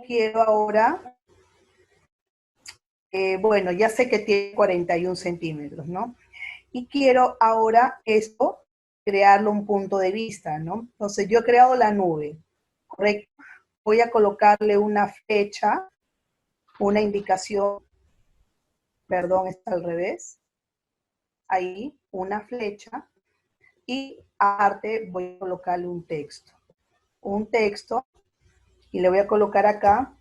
[SPEAKER 1] quiero ahora, bueno, ya sé que tiene 41 centímetros, ¿no? Y quiero ahora esto, crearlo un punto de vista, ¿no? Entonces yo he creado la nube, ¿correcto? Voy a colocarle una flecha, una indicación, perdón, está al revés, ahí, una flecha, y aparte voy a colocarle un texto, y le voy a colocar acá,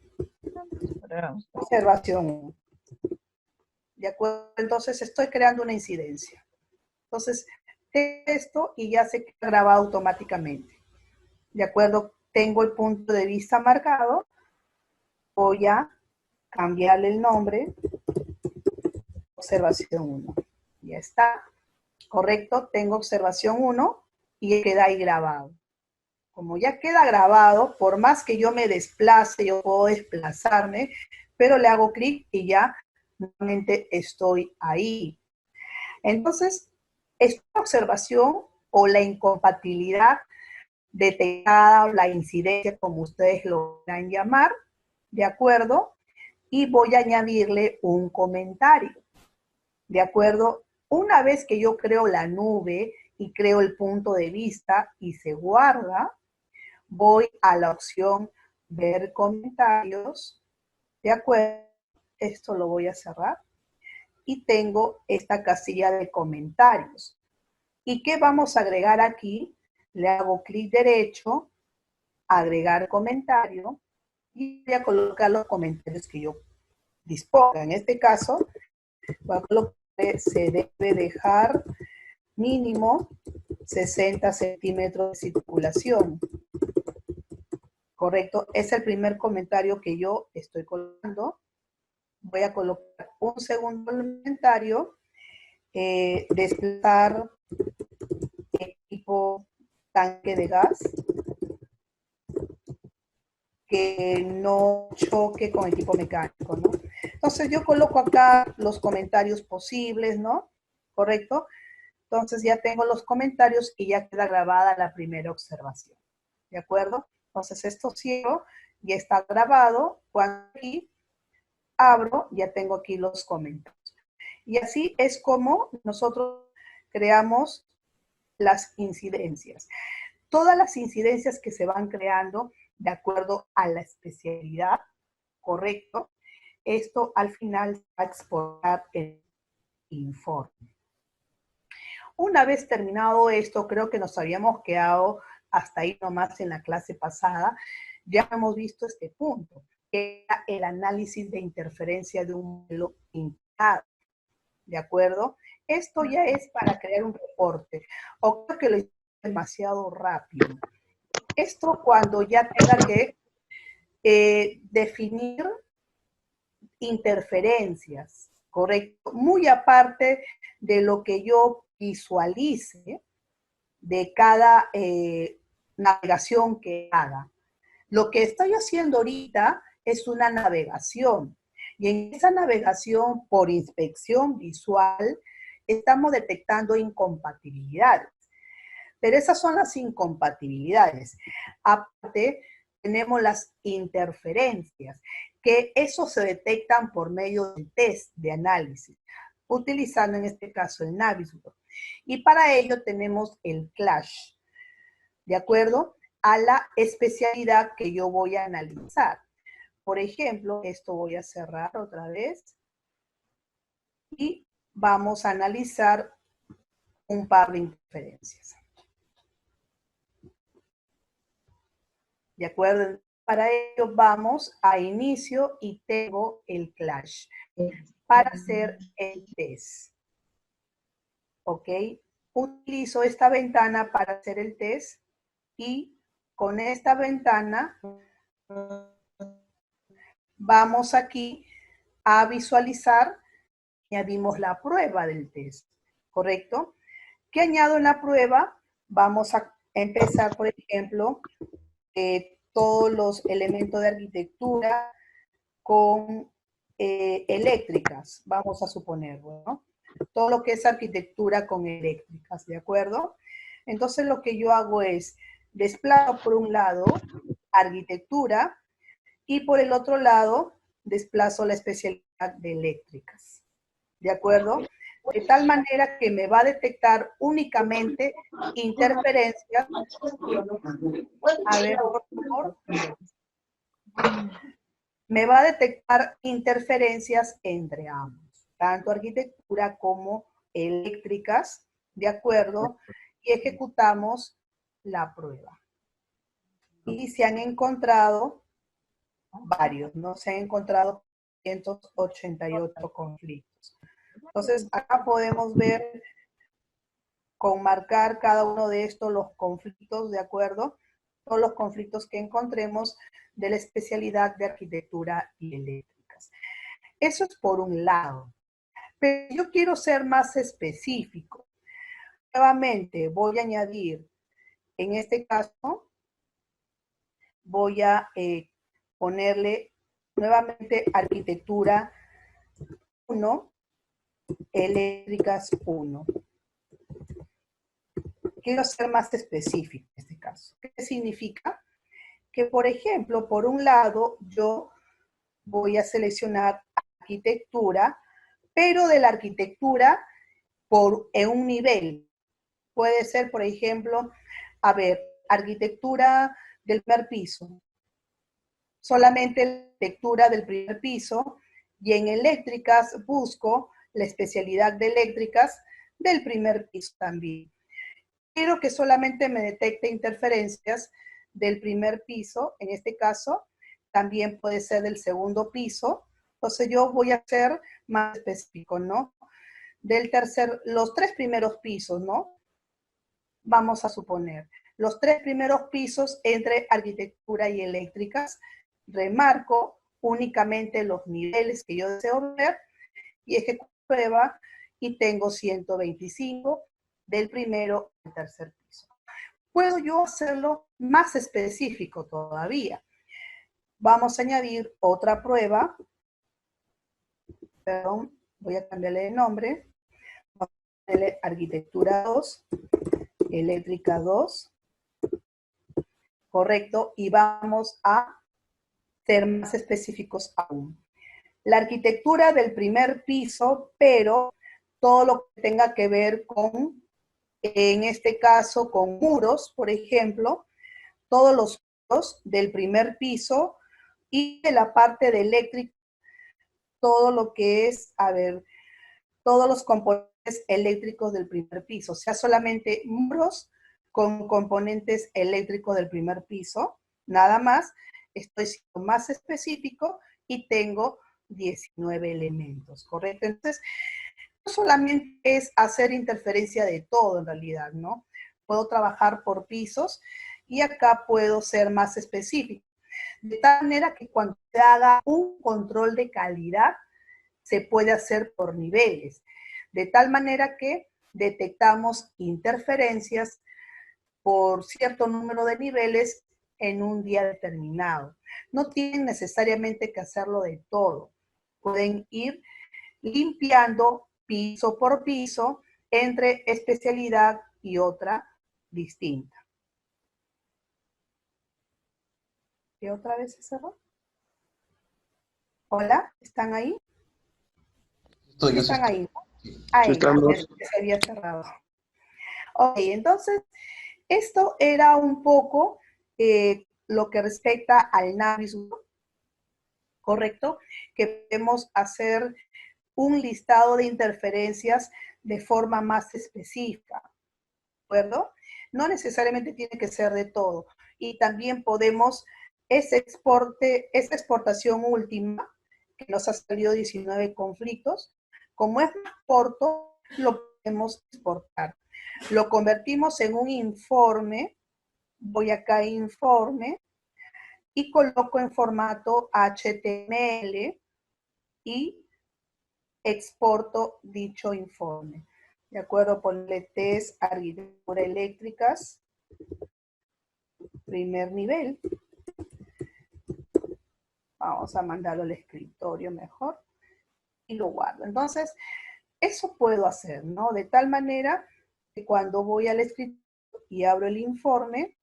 [SPEAKER 1] observación 1. ¿De acuerdo? Entonces estoy creando una incidencia. Entonces, esto y ya se queda grabado automáticamente. ¿De acuerdo? Tengo el punto de vista marcado. Voy a cambiarle el nombre. Observación 1. Ya está. Correcto. Tengo observación 1 y queda ahí grabado. como ya queda grabado, por más que yo me desplace, yo puedo desplazarme, pero le hago clic y ya nuevamente estoy ahí. Entonces, esta observación o la incompatibilidad detectada o la incidencia, como ustedes lo quieran llamar, ¿de acuerdo? Y voy a añadirle un comentario, ¿de acuerdo? Una vez que yo creo la nube y creo el punto de vista y se guarda, voy a la opción ver comentarios, ¿de acuerdo? Esto lo voy a cerrar y tengo esta casilla de comentarios. ¿Y qué vamos a agregar aquí? Le hago clic derecho, agregar comentario y voy a colocar los comentarios que yo disponga. En este caso, voy a colocar que se debe dejar mínimo 60 centímetros de circulación. Correcto, es el primer comentario que yo estoy colocando. Voy a colocar un segundo comentario, desplazar equipo tanque de gas, que no choque con equipo mecánico, ¿no? Entonces yo coloco acá los comentarios posibles, ¿no? ¿Correcto? Entonces ya tengo los comentarios y ya queda grabada la primera observación, ¿de acuerdo? Entonces esto cierro, ya está grabado. Cuando aquí abro, ya tengo aquí los comentarios. Y así es como nosotros creamos las incidencias. Todas las incidencias que se van creando de acuerdo a la especialidad, ¿correcto? Esto al final va a exportar el informe. Una vez terminado esto, creo que nos habíamos quedado hasta ahí nomás en la clase pasada, ya hemos visto este punto, que era el análisis de interferencia de un modelo integrado, ¿de acuerdo? Esto ya es para crear un reporte, o creo que lo hice demasiado rápido. Esto cuando ya tenga que definir interferencias, ¿correcto? Muy aparte de lo que yo visualice de cada navegación que haga. Lo que estoy haciendo ahorita es una navegación. Y en esa navegación por inspección visual estamos detectando incompatibilidades. Pero esas son las incompatibilidades. Aparte, tenemos las interferencias, que eso se detectan por medio del test de análisis, utilizando en este caso el Navisworks. Y para ello tenemos el clash, ¿de acuerdo? A la especialidad que yo voy a analizar. Por ejemplo, esto voy a cerrar otra vez y vamos a analizar un par de interferencias. ¿De acuerdo? Para ello vamos a inicio y tengo el clash para hacer el test. ¿Ok? Utilizo esta ventana para hacer el test y con esta ventana vamos aquí a visualizar, añadimos la prueba del test, ¿correcto? ¿Qué añado en la prueba? Vamos a empezar, por ejemplo, todos los elementos de arquitectura con eléctricas, vamos a suponer, ¿no? Todo lo que es arquitectura con eléctricas, ¿de acuerdo? Entonces lo que yo hago es desplazo por un lado arquitectura y por el otro lado desplazo la especialidad de eléctricas, ¿de acuerdo? De tal manera que me va a detectar únicamente interferencias. A ver, por favor. Me va a detectar interferencias entre ambos, tanto arquitectura como eléctricas, ¿de acuerdo? Y ejecutamos la prueba. Y se han encontrado varios, ¿no? Se han encontrado 188 conflictos. Entonces, acá podemos ver con marcar cada uno de estos los conflictos, ¿de acuerdo? Todos los conflictos que encontremos de la especialidad de arquitectura y eléctricas. Eso es por un lado. Pero yo quiero ser más específico. Nuevamente voy a añadir, en este caso, voy a ponerle nuevamente arquitectura 1, eléctricas 1. Quiero ser más específico en este caso. ¿Qué significa? Que, por ejemplo, por un lado, yo voy a seleccionar arquitectura, pero de la arquitectura en un nivel. Puede ser, por ejemplo, a ver, arquitectura del primer piso, solamente la arquitectura del primer piso, y en eléctricas busco la especialidad de eléctricas del primer piso también. Quiero que solamente me detecte interferencias del primer piso, en este caso, también puede ser del segundo piso. Entonces yo voy a ser más específico, ¿no? Los 3 primeros pisos, ¿no? Vamos a suponer, los 3 primeros pisos entre arquitectura y eléctricas, remarco únicamente los niveles que yo deseo ver y ejecuto prueba y tengo 125 del primero al tercer piso. Puedo yo hacerlo más específico todavía. Vamos a añadir otra prueba. Perdón, voy a cambiarle de nombre. Vamos a ponerle arquitectura 2, eléctrica 2. Correcto. Y vamos a ser más específicos aún. La arquitectura del primer piso, pero todo lo que tenga que ver con, en este caso, con muros, por ejemplo, todos los muros del primer piso y de la parte de eléctrica, todo lo que es, a ver, todos los componentes eléctricos del primer piso, o sea, solamente muros con componentes eléctricos del primer piso, nada más, estoy siendo más específico y tengo 19 elementos, ¿correcto? Entonces, no solamente es hacer interferencia de todo en realidad, ¿no? Puedo trabajar por pisos y acá puedo ser más específico. De tal manera que cuando se haga un control de calidad, se puede hacer por niveles. De tal manera que detectamos interferencias por cierto número de niveles en un día determinado. No tienen necesariamente que hacerlo de todo. Pueden ir limpiando piso por piso entre especialidad y otra distinta. ¿Y otra vez se cerró? Hola, ¿están ahí?
[SPEAKER 2] Estoy,
[SPEAKER 1] ¿Sí
[SPEAKER 2] yo sí
[SPEAKER 1] están
[SPEAKER 2] estoy.
[SPEAKER 1] ahí?
[SPEAKER 3] Sí,
[SPEAKER 1] Ahí, ya
[SPEAKER 3] estamos.
[SPEAKER 1] se había cerrado. Ok, entonces, esto era un poco lo que respecta al Navisworks, ¿correcto? Que podemos hacer un listado de interferencias de forma más específica, ¿de acuerdo? No necesariamente tiene que ser de todo. Y también podemos, esa exportación última, que nos ha salido 19 conflictos, como es más corto, lo podemos exportar. Lo convertimos en un informe, voy acá a informe, y coloco en formato HTML y exporto dicho informe. ¿De acuerdo? Ponle test arquitectura eléctricas, primer nivel. Vamos a mandarlo al escritorio mejor y lo guardo. Entonces, eso puedo hacer, ¿no? De tal manera que cuando voy al escritorio y abro el informe,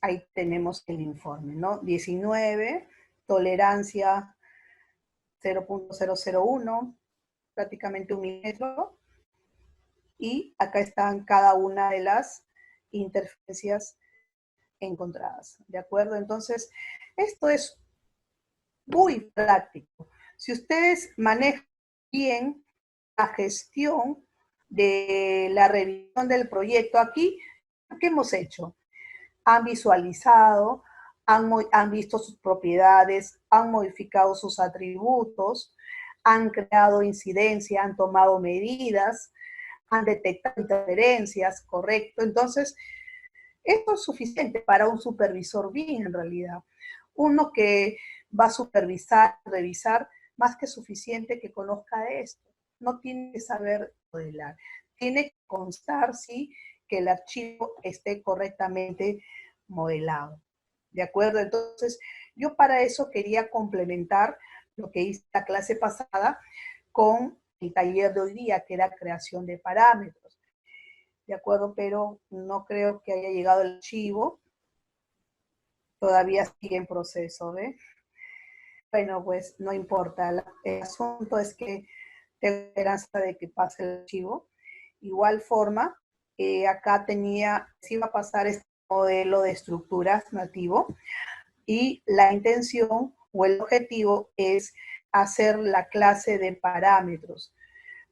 [SPEAKER 1] ahí tenemos el informe, ¿no? 19, tolerancia 0.001, prácticamente 1 milímetro, y acá están cada una de las interferencias encontradas, ¿de acuerdo? Entonces, esto es muy práctico. Si ustedes manejan bien la gestión de la revisión del proyecto aquí, ¿qué hemos hecho? Han visualizado, han visto sus propiedades, han modificado sus atributos, han creado incidencia, han tomado medidas, han detectado interferencias, correcto. Entonces, esto es suficiente para un supervisor bien, en realidad. Uno que va a supervisar, revisar, más que suficiente que conozca de esto. No tiene que saber modelar. Tiene que constar, sí, que el archivo esté correctamente modelado. ¿De acuerdo? Entonces, yo para eso quería complementar lo que hice la clase pasada con el taller de hoy día, que era creación de parámetros. ¿De acuerdo? Pero no creo que haya llegado el archivo. Todavía sigue en proceso, ¿ve? Bueno, pues no importa. El asunto es que tengo esperanza de que pase el archivo. Igual forma, acá se iba a pasar este modelo de estructuras nativo y la intención o el objetivo es hacer la clase de parámetros.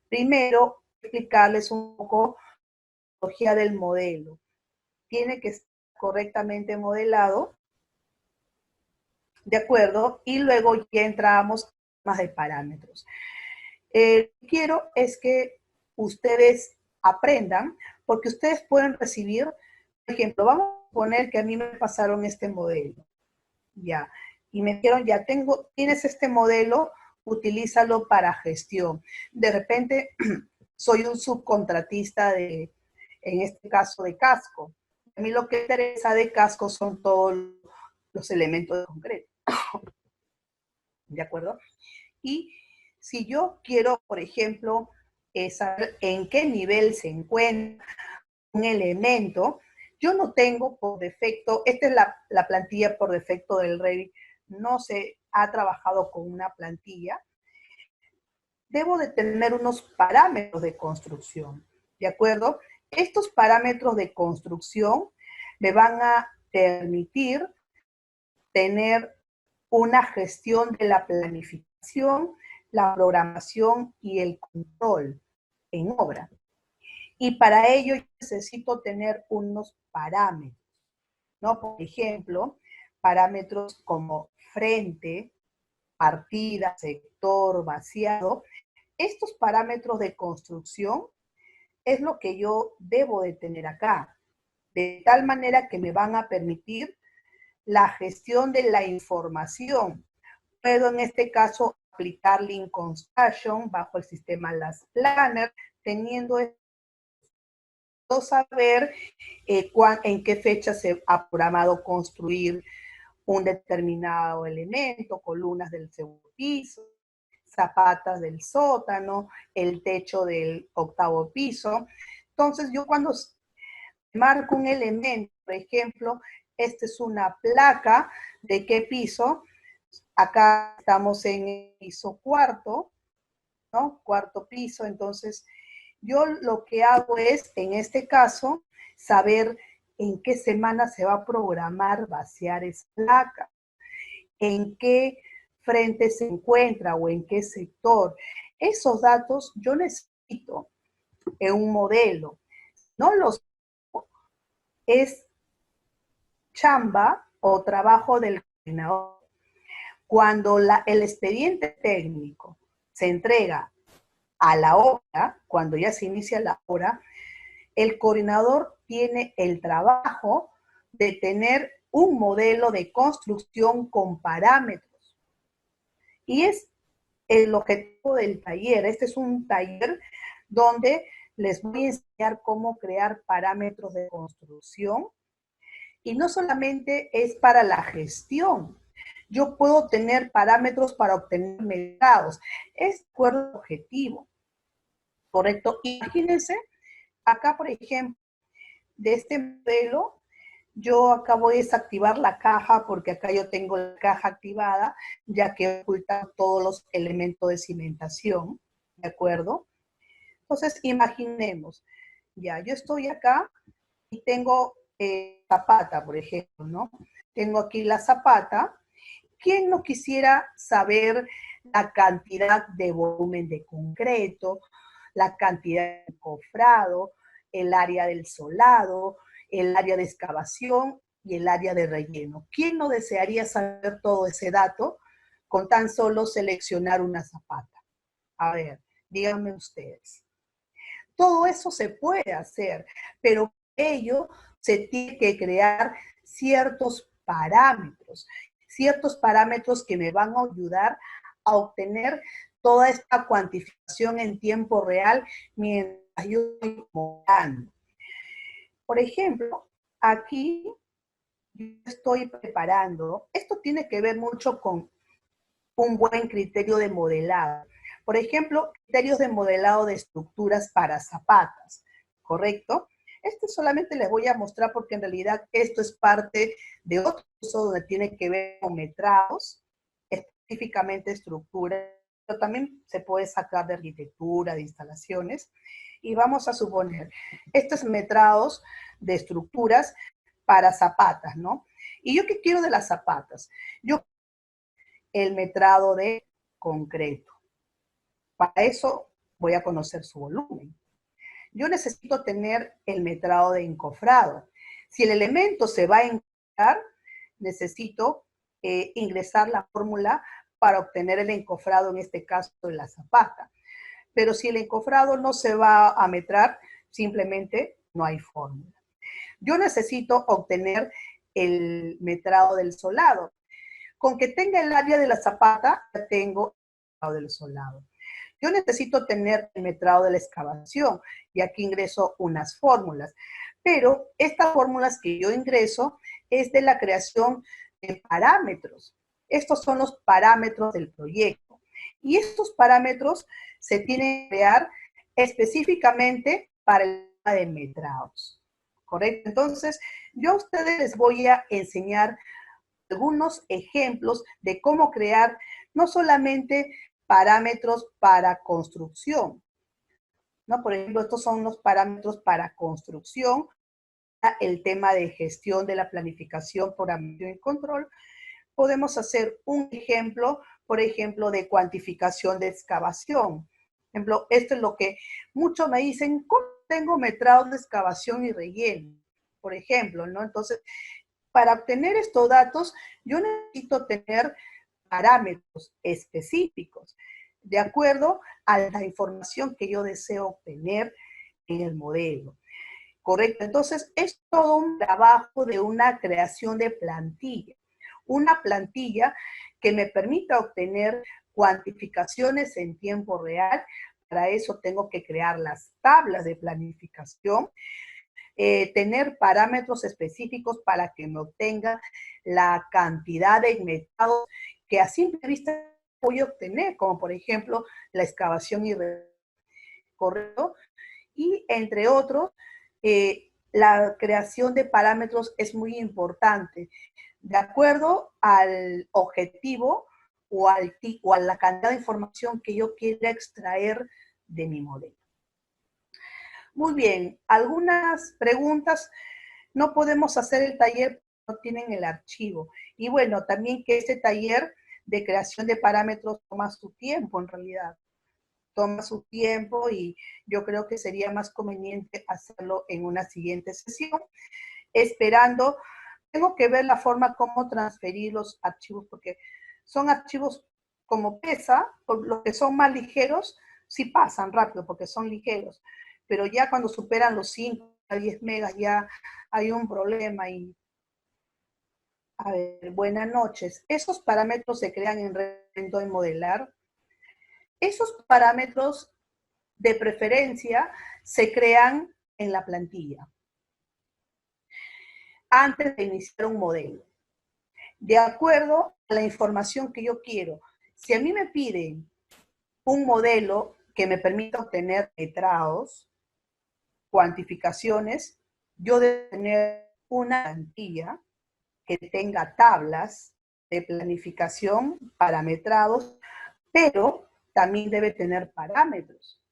[SPEAKER 1] Primero, explicarles un poco la topología del modelo. Tiene que estar correctamente modelado, ¿de acuerdo? Y luego ya entramos más de parámetros. Quiero es que ustedes aprendan, porque ustedes pueden recibir, por ejemplo, vamos a poner que a mí me pasaron este modelo, ya, y me dijeron, ya tienes este modelo, utilízalo para gestión. De repente, soy un subcontratista en este caso, de casco. A mí lo que me interesa de casco son todos los elementos de concreto, ¿de acuerdo? Y si yo quiero, por ejemplo, saber en qué nivel se encuentra un elemento, yo no tengo por defecto, esta es la plantilla por defecto del Revit, no se ha trabajado con una plantilla, debo de tener unos parámetros de construcción, ¿de acuerdo? Estos parámetros de construcción me van a permitir tener una gestión de la planificación, la programación y el control en obra. Y para ello necesito tener unos parámetros, ¿no? Por ejemplo, parámetros como frente, partida, sector, vaciado. Estos parámetros de construcción es lo que yo debo de tener acá, de tal manera que me van a permitir la gestión de la información. Puedo en este caso aplicar Lean Construction bajo el sistema Las Planner, teniendo saber en qué fecha se ha programado construir un determinado elemento, columnas del segundo piso, zapatas del sótano, el techo del octavo piso. Entonces, yo cuando marco un elemento, por ejemplo, esta es una placa de qué piso, acá estamos en el piso cuarto, ¿no? Cuarto piso, entonces yo lo que hago es, en este caso, saber en qué semana se va a programar vaciar esa placa, en qué frente se encuentra o en qué sector. Esos datos yo necesito en un modelo. No los es chamba o trabajo del coordinador. Cuando el expediente técnico se entrega a la obra, cuando ya se inicia la obra, el coordinador tiene el trabajo de tener un modelo de construcción con parámetros. Y es el objetivo del taller. Este es un taller donde les voy a enseñar cómo crear parámetros de construcción. Y no solamente es para la gestión. Yo puedo tener parámetros para obtener mercados. Es de acuerdo al objetivo. ¿Correcto? Imagínense, acá, por ejemplo, de este modelo, yo acá voy a desactivar la caja porque acá yo tengo la caja activada, ya que oculta todos los elementos de cimentación, ¿de acuerdo? Entonces, imaginemos, ya, yo estoy acá y tengo zapata, por ejemplo, ¿no? Tengo aquí la zapata. ¿Quién no quisiera saber la cantidad de volumen de concreto, la cantidad de encofrado, el área del solado, el área de excavación y el área de relleno? ¿Quién no desearía saber todo ese dato con tan solo seleccionar una zapata? A ver, díganme ustedes. Todo eso se puede hacer, pero ello se tiene que crear ciertos parámetros que me van a ayudar a obtener toda esta cuantificación en tiempo real mientras yo estoy modelando. Por ejemplo, aquí yo estoy preparando, esto tiene que ver mucho con un buen criterio de modelado. Por ejemplo, criterios de modelado de estructuras para zapatas, ¿correcto? Este solamente les voy a mostrar porque en realidad esto es parte de otro curso donde tiene que ver con metrados, específicamente estructuras, pero también se puede sacar de arquitectura, de instalaciones. Y vamos a suponer, estos metrados de estructuras para zapatas, ¿no? ¿Y yo qué quiero de las zapatas? Yo el metrado de concreto. Para eso voy a conocer su volumen. Yo necesito tener el metrado de encofrado. Si el elemento se va a encofrar, necesito ingresar la fórmula para obtener el encofrado, en este caso de la zapata. Pero si el encofrado no se va a metrar, simplemente no hay fórmula. Yo necesito obtener el metrado del solado. Con que tenga el área de la zapata, ya tengo el metrado del solado. Yo necesito tener el metrado de la excavación y aquí ingreso unas fórmulas. Pero estas fórmulas que yo ingreso es de la creación de parámetros. Estos son los parámetros del proyecto. Y estos parámetros se tienen que crear específicamente para el tema de metrados. ¿Correcto? Entonces, yo a ustedes les voy a enseñar algunos ejemplos de cómo crear no solamente parámetros para construcción, ¿no? Por ejemplo, estos son los parámetros para construcción, el tema de gestión de la planificación, programación y control. Podemos hacer un ejemplo, por ejemplo, de cuantificación de excavación. Por ejemplo, esto es lo que muchos me dicen, ¿cómo tengo metrados de excavación y relleno? Por ejemplo, ¿no? Entonces, para obtener estos datos, yo necesito tener parámetros específicos de acuerdo a la información que yo deseo obtener en el modelo. ¿Correcto? Entonces, es todo un trabajo de una creación de plantilla. Una plantilla que me permita obtener cuantificaciones en tiempo real. Para eso tengo que crear las tablas de planificación, tener parámetros específicos para que me obtenga la cantidad de metrados que a simple vista voy a obtener, como por ejemplo la excavación y correcto. Y entre otros, la creación de parámetros es muy importante. De acuerdo al objetivo o a la cantidad de información que yo quiera extraer de mi modelo. Muy bien, algunas preguntas. No podemos hacer el taller, no tienen el archivo. Y bueno, también que este taller de creación de parámetros toma su tiempo en realidad. Toma su tiempo y yo creo que sería más conveniente hacerlo en una siguiente sesión. Esperando, tengo que ver la forma como transferir los archivos, porque son archivos como pesa, por lo que son más ligeros, sí pasan rápido porque son ligeros, pero ya cuando superan los 5 a 10 megas ya hay un problema. Y a ver, buenas noches. Esos parámetros se crean en Revendo en Modelar. Esos parámetros de preferencia se crean en la plantilla antes de iniciar un modelo, de acuerdo a la información que yo quiero. Si a mí me piden un modelo que me permita obtener metrados, cuantificaciones, yo debo tener una plantilla que tenga tablas de planificación, parametrados, pero también debe tener parámetros,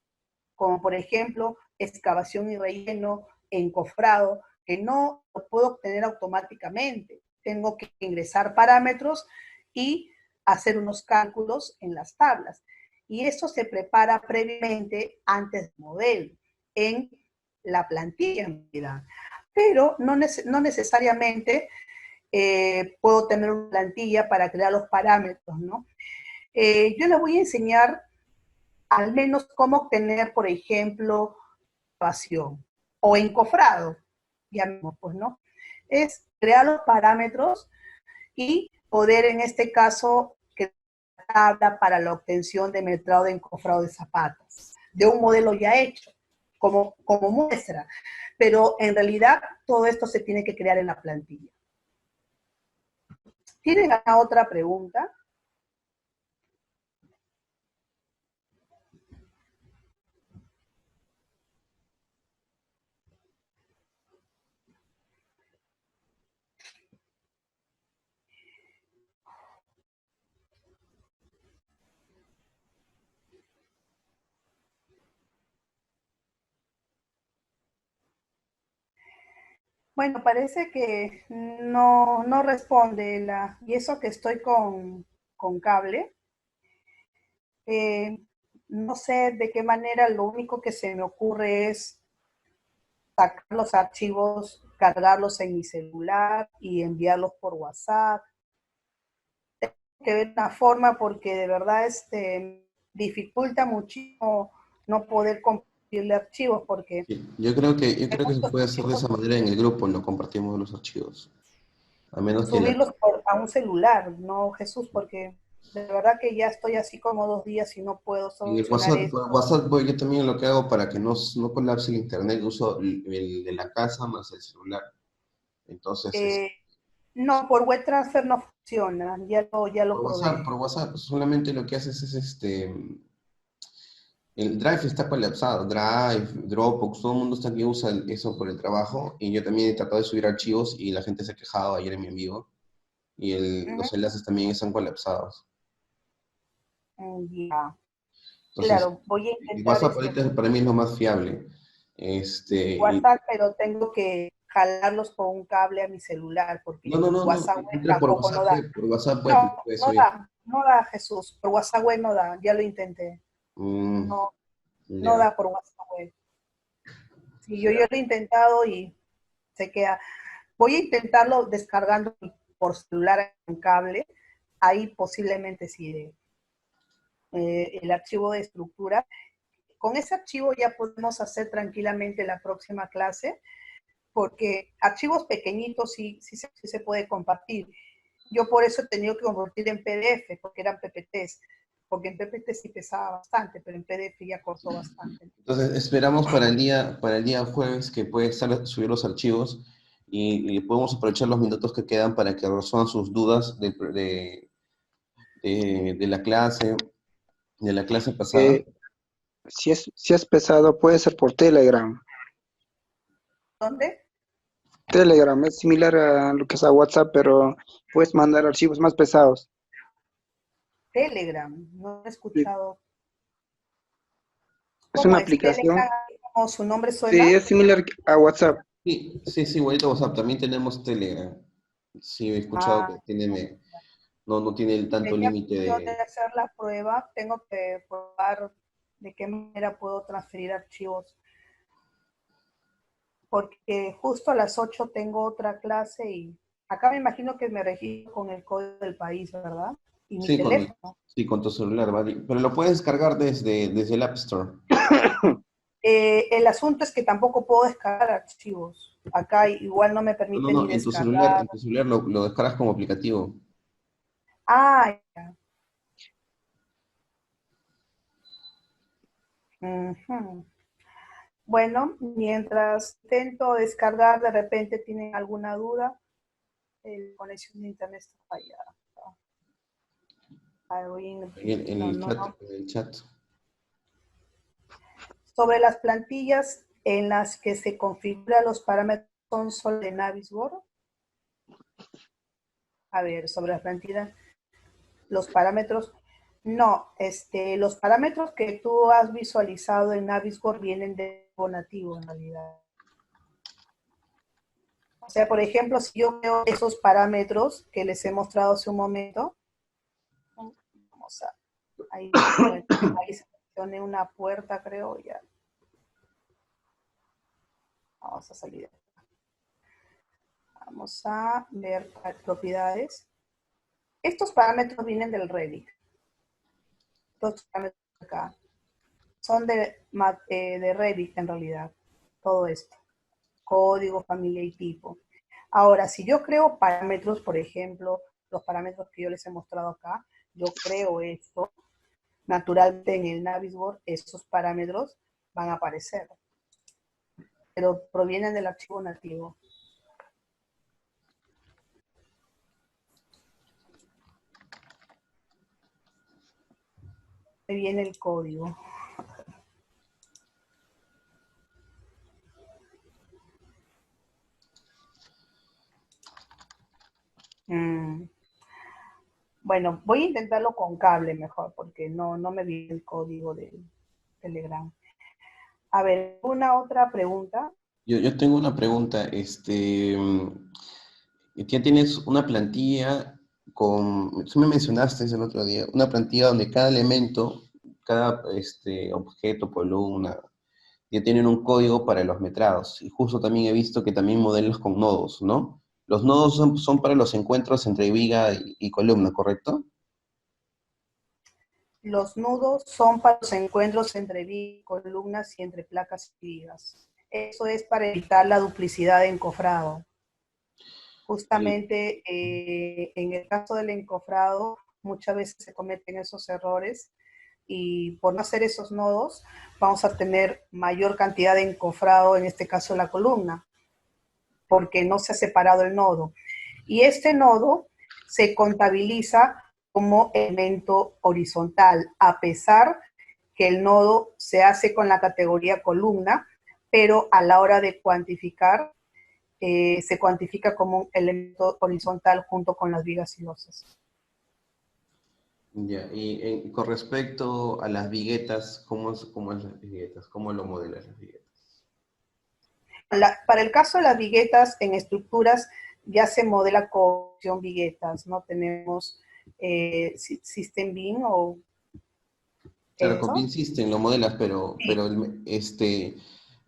[SPEAKER 1] como por ejemplo excavación y relleno, encofrado, que no lo puedo obtener automáticamente. Tengo que ingresar parámetros y hacer unos cálculos en las tablas. Y eso se prepara previamente antes del modelo, en la plantilla en realidad. Pero no necesariamente puedo tener una plantilla para crear los parámetros, ¿no? Yo les voy a enseñar al menos cómo obtener, por ejemplo, pasión o encofrado, ya mismo, pues, ¿no? Es crear los parámetros y poder, en este caso, crear una tabla para la obtención de metrado de encofrado de zapatos, de un modelo ya hecho, como muestra. Pero en realidad todo esto se tiene que crear en la plantilla. ¿Tienen alguna otra pregunta? Bueno, parece que no responde y eso que estoy con cable. Eh, no sé de qué manera, lo único que se me ocurre es sacar los archivos, cargarlos en mi celular y enviarlos por WhatsApp. Tengo que ver una forma porque de verdad dificulta muchísimo no poder compartirle archivos porque
[SPEAKER 2] Sí, yo creo que se
[SPEAKER 1] muchos
[SPEAKER 2] puede hacer de esa
[SPEAKER 1] archivos
[SPEAKER 2] manera en el grupo, no compartimos los archivos. A menos que
[SPEAKER 1] subirlos a un celular, ¿no, Jesús? Porque de verdad que ya estoy así como 2 días y no puedo
[SPEAKER 2] en el
[SPEAKER 1] solucionar
[SPEAKER 2] WhatsApp,
[SPEAKER 1] esto.
[SPEAKER 2] por WhatsApp yo también lo que hago para que no colapse el internet, uso el de la casa más el celular. Entonces,
[SPEAKER 1] Eh, no, por web transfer no funciona, ya lo
[SPEAKER 2] por
[SPEAKER 1] probé.
[SPEAKER 2] WhatsApp, solamente lo que haces es el Drive está colapsado, Drive, Dropbox, todo el mundo está que usa eso por el trabajo y yo también he tratado de subir archivos y la gente se ha quejado ayer en mi envío y
[SPEAKER 1] Ujú.
[SPEAKER 2] los enlaces también están colapsados.
[SPEAKER 1] Ya,
[SPEAKER 2] Entonces,
[SPEAKER 1] claro, voy a
[SPEAKER 2] el
[SPEAKER 1] intentar
[SPEAKER 2] WhatsApp ahorita para mí es lo más fiable. Y
[SPEAKER 1] WhatsApp, pero tengo que jalarlos con un cable a mi celular porque
[SPEAKER 2] no,
[SPEAKER 1] WhatsApp web
[SPEAKER 2] entra
[SPEAKER 1] tampoco no da.
[SPEAKER 2] Por WhatsApp web lo
[SPEAKER 1] No,
[SPEAKER 2] puedes
[SPEAKER 1] no
[SPEAKER 2] subir.
[SPEAKER 1] da, no da, Jesús. Por WhatsApp web no da, ya lo intenté.
[SPEAKER 2] Mm,
[SPEAKER 1] No, no
[SPEAKER 2] ya.
[SPEAKER 1] da por WhatsApp web. Sí, yo lo he intentado y se queda. Voy a intentarlo descargando por celular en cable. Ahí posiblemente sí el archivo de estructura. Con ese archivo ya podemos hacer tranquilamente la próxima clase, porque archivos pequeñitos sí se puede compartir. Yo por eso he tenido que convertir en PDF, porque eran PPTs, porque en PPT sí pesaba bastante, pero en PDF ya cortó bastante.
[SPEAKER 2] Entonces, esperamos para el día jueves que puede estar, subir los archivos y podemos aprovechar los minutos que quedan para que resuelvan sus dudas de de la clase pasada.
[SPEAKER 3] Eh, si es pesado, puede ser por Telegram.
[SPEAKER 1] ¿Dónde?
[SPEAKER 3] Telegram es similar a lo que es a WhatsApp, pero puedes mandar archivos más pesados.
[SPEAKER 1] Telegram. No he
[SPEAKER 3] Sí,
[SPEAKER 1] escuchado.
[SPEAKER 3] es
[SPEAKER 1] ¿Cómo
[SPEAKER 3] una
[SPEAKER 1] es? Telegram,
[SPEAKER 3] aplicación.
[SPEAKER 1] como su nombre
[SPEAKER 3] Sí,
[SPEAKER 1] suena.
[SPEAKER 3] es similar a WhatsApp.
[SPEAKER 2] Sí, igualito WhatsApp. También tenemos Telegram. Sí, he escuchado que
[SPEAKER 1] Ah,
[SPEAKER 2] no tiene el tanto
[SPEAKER 1] sería
[SPEAKER 2] límite
[SPEAKER 1] cuestión de
[SPEAKER 2] de...
[SPEAKER 1] hacer la prueba. Tengo que probar de qué manera puedo transferir archivos, porque justo a las 8 tengo otra clase y acá me imagino que me registro con el código del país, ¿verdad? Y mi
[SPEAKER 2] Sí,
[SPEAKER 1] teléfono.
[SPEAKER 2] con tu celular, ¿vale? Pero lo puedes descargar desde el App Store.
[SPEAKER 1] El asunto es que tampoco puedo descargar archivos. Acá igual no me permite ni
[SPEAKER 2] En
[SPEAKER 1] descargar.
[SPEAKER 2] tu celular lo descargas como aplicativo.
[SPEAKER 1] Ah, ya. Ujú. Bueno, mientras intento descargar, de repente tienen alguna duda, la conexión de internet está fallada.
[SPEAKER 2] En
[SPEAKER 1] No,
[SPEAKER 2] el
[SPEAKER 1] no,
[SPEAKER 2] chat,
[SPEAKER 1] no.
[SPEAKER 2] en el chat.
[SPEAKER 1] Sobre las plantillas en las que se configuran los parámetros son solo de Navisworks. A ver, sobre las plantillas, los parámetros. No, los parámetros que tú has visualizado en Navisworks vienen de nativo en realidad. O sea, por ejemplo, si yo veo esos parámetros que les he mostrado hace un momento, vamos a, ahí, bueno, ahí seleccioné una puerta, creo, ya. Vamos a salir. Vamos a ver propiedades. Estos parámetros vienen del Revit. Estos parámetros acá son de Revit en realidad. Todo esto. Código, familia y tipo. Ahora, si yo creo parámetros, por ejemplo, los parámetros que yo les he mostrado acá, yo creo esto, naturalmente en el Navisworks esos parámetros van a aparecer, pero provienen del archivo nativo. Me viene el código. Bueno, voy a intentarlo con cable mejor, porque no me viene el código del Telegram. A ver, ¿una otra pregunta?
[SPEAKER 2] Yo tengo una pregunta. Ya tienes una plantilla tú me mencionaste el otro día, una plantilla donde cada elemento, cada objeto, columna, ya tienen un código para los metrados. Y justo también he visto que también modelos con nodos, ¿no? Los nodos son para los encuentros entre viga y columna, ¿correcto?
[SPEAKER 1] Los nudos son para los encuentros entre columnas y entre placas y vigas. Eso es para evitar la duplicidad de encofrado.
[SPEAKER 2] Y-
[SPEAKER 1] Justamente en el caso del encofrado, muchas veces se cometen esos errores y por no hacer esos nodos, vamos a tener mayor cantidad de encofrado, en este caso la columna, porque no se ha separado el nodo. Y este nodo se contabiliza como elemento horizontal, a pesar que el nodo se hace con la categoría columna, pero a la hora de cuantificar, se cuantifica como un elemento horizontal junto con las vigas y losas.
[SPEAKER 2] Ya, y con respecto a las viguetas, cómo es las viguetas? ¿Cómo lo modelas las viguetas?
[SPEAKER 1] Para el caso de las viguetas en estructuras, ya se modela con viguetas, ¿no? Tenemos System Beam o
[SPEAKER 2] Claro, con
[SPEAKER 1] eso.
[SPEAKER 2] Beam System lo modelas, pero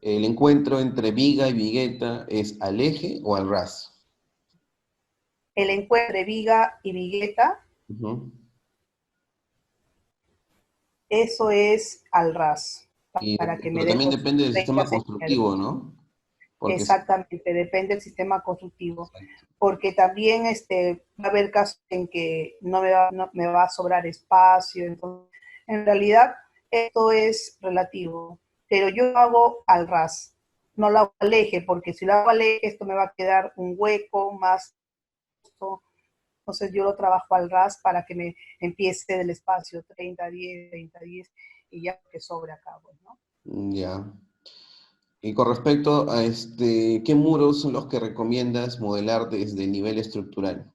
[SPEAKER 2] el encuentro entre viga y vigueta es al eje o al ras.
[SPEAKER 1] El encuentro de viga y vigueta,
[SPEAKER 2] Ujú.
[SPEAKER 1] eso es al ras,
[SPEAKER 2] Y,
[SPEAKER 1] para que me
[SPEAKER 2] pero
[SPEAKER 1] dé
[SPEAKER 2] también depende del sistema
[SPEAKER 1] referencias en
[SPEAKER 2] constructivo, ¿no? Porque
[SPEAKER 1] exactamente, depende del sistema constructivo. Porque también va a haber casos en que no me va a sobrar espacio. Entonces, en realidad, esto es relativo. Pero yo lo hago al ras, no lo hago al eje, porque si lo hago al eje, esto me va a quedar un hueco más. Entonces, yo lo trabajo al ras para que me empiece del espacio 30-10, 30-10, y ya que sobre acá, pues, ¿no?
[SPEAKER 2] ya. Y con respecto a ¿qué muros son los que recomiendas modelar desde el nivel estructural?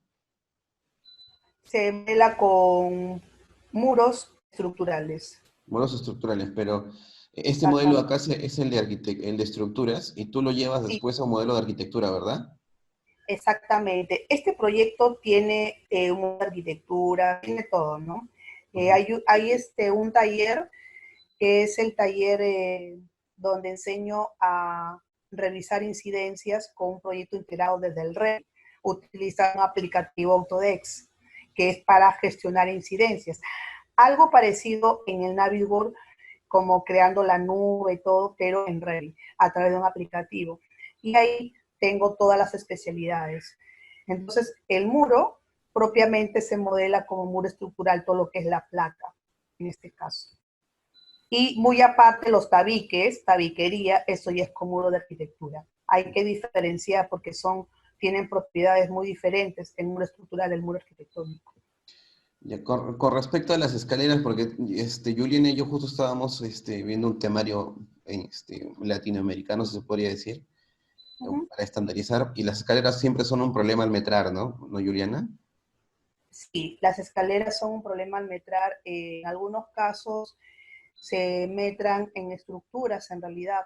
[SPEAKER 1] Se vela con muros estructurales.
[SPEAKER 2] Muros estructurales, pero este modelo
[SPEAKER 1] Exactamente.
[SPEAKER 2] acá es el de el de estructuras y tú lo llevas
[SPEAKER 1] Sí,
[SPEAKER 2] después a un modelo de arquitectura, ¿verdad?
[SPEAKER 1] exactamente. Este proyecto tiene una arquitectura, tiene todo, ¿no?
[SPEAKER 2] Ujú.
[SPEAKER 1] Hay un taller que es el taller donde enseño a revisar incidencias con un proyecto integrado desde el RED. Utiliza un aplicativo Autodex, que es para gestionar incidencias. Algo parecido en el Navisworks, como creando la nube y todo, pero en Revit, a través de un aplicativo. Y ahí tengo todas las especialidades. Entonces, el muro propiamente se modela como muro estructural, todo lo que es la placa, en este caso. Y muy aparte, los tabiques, tabiquería, eso ya es como muro de arquitectura. Hay que diferenciar porque tienen propiedades muy diferentes, el muro estructural del muro arquitectónico.
[SPEAKER 2] Ya, con respecto a las escaleras, porque Julián y yo justo estábamos viendo un temario latinoamericano, si se podría decir, para estandarizar, y las escaleras siempre son un problema al metrar, ¿no? ¿No, Juliana?
[SPEAKER 1] Sí, las escaleras son un problema al metrar. En algunos casos se metran en estructuras en realidad,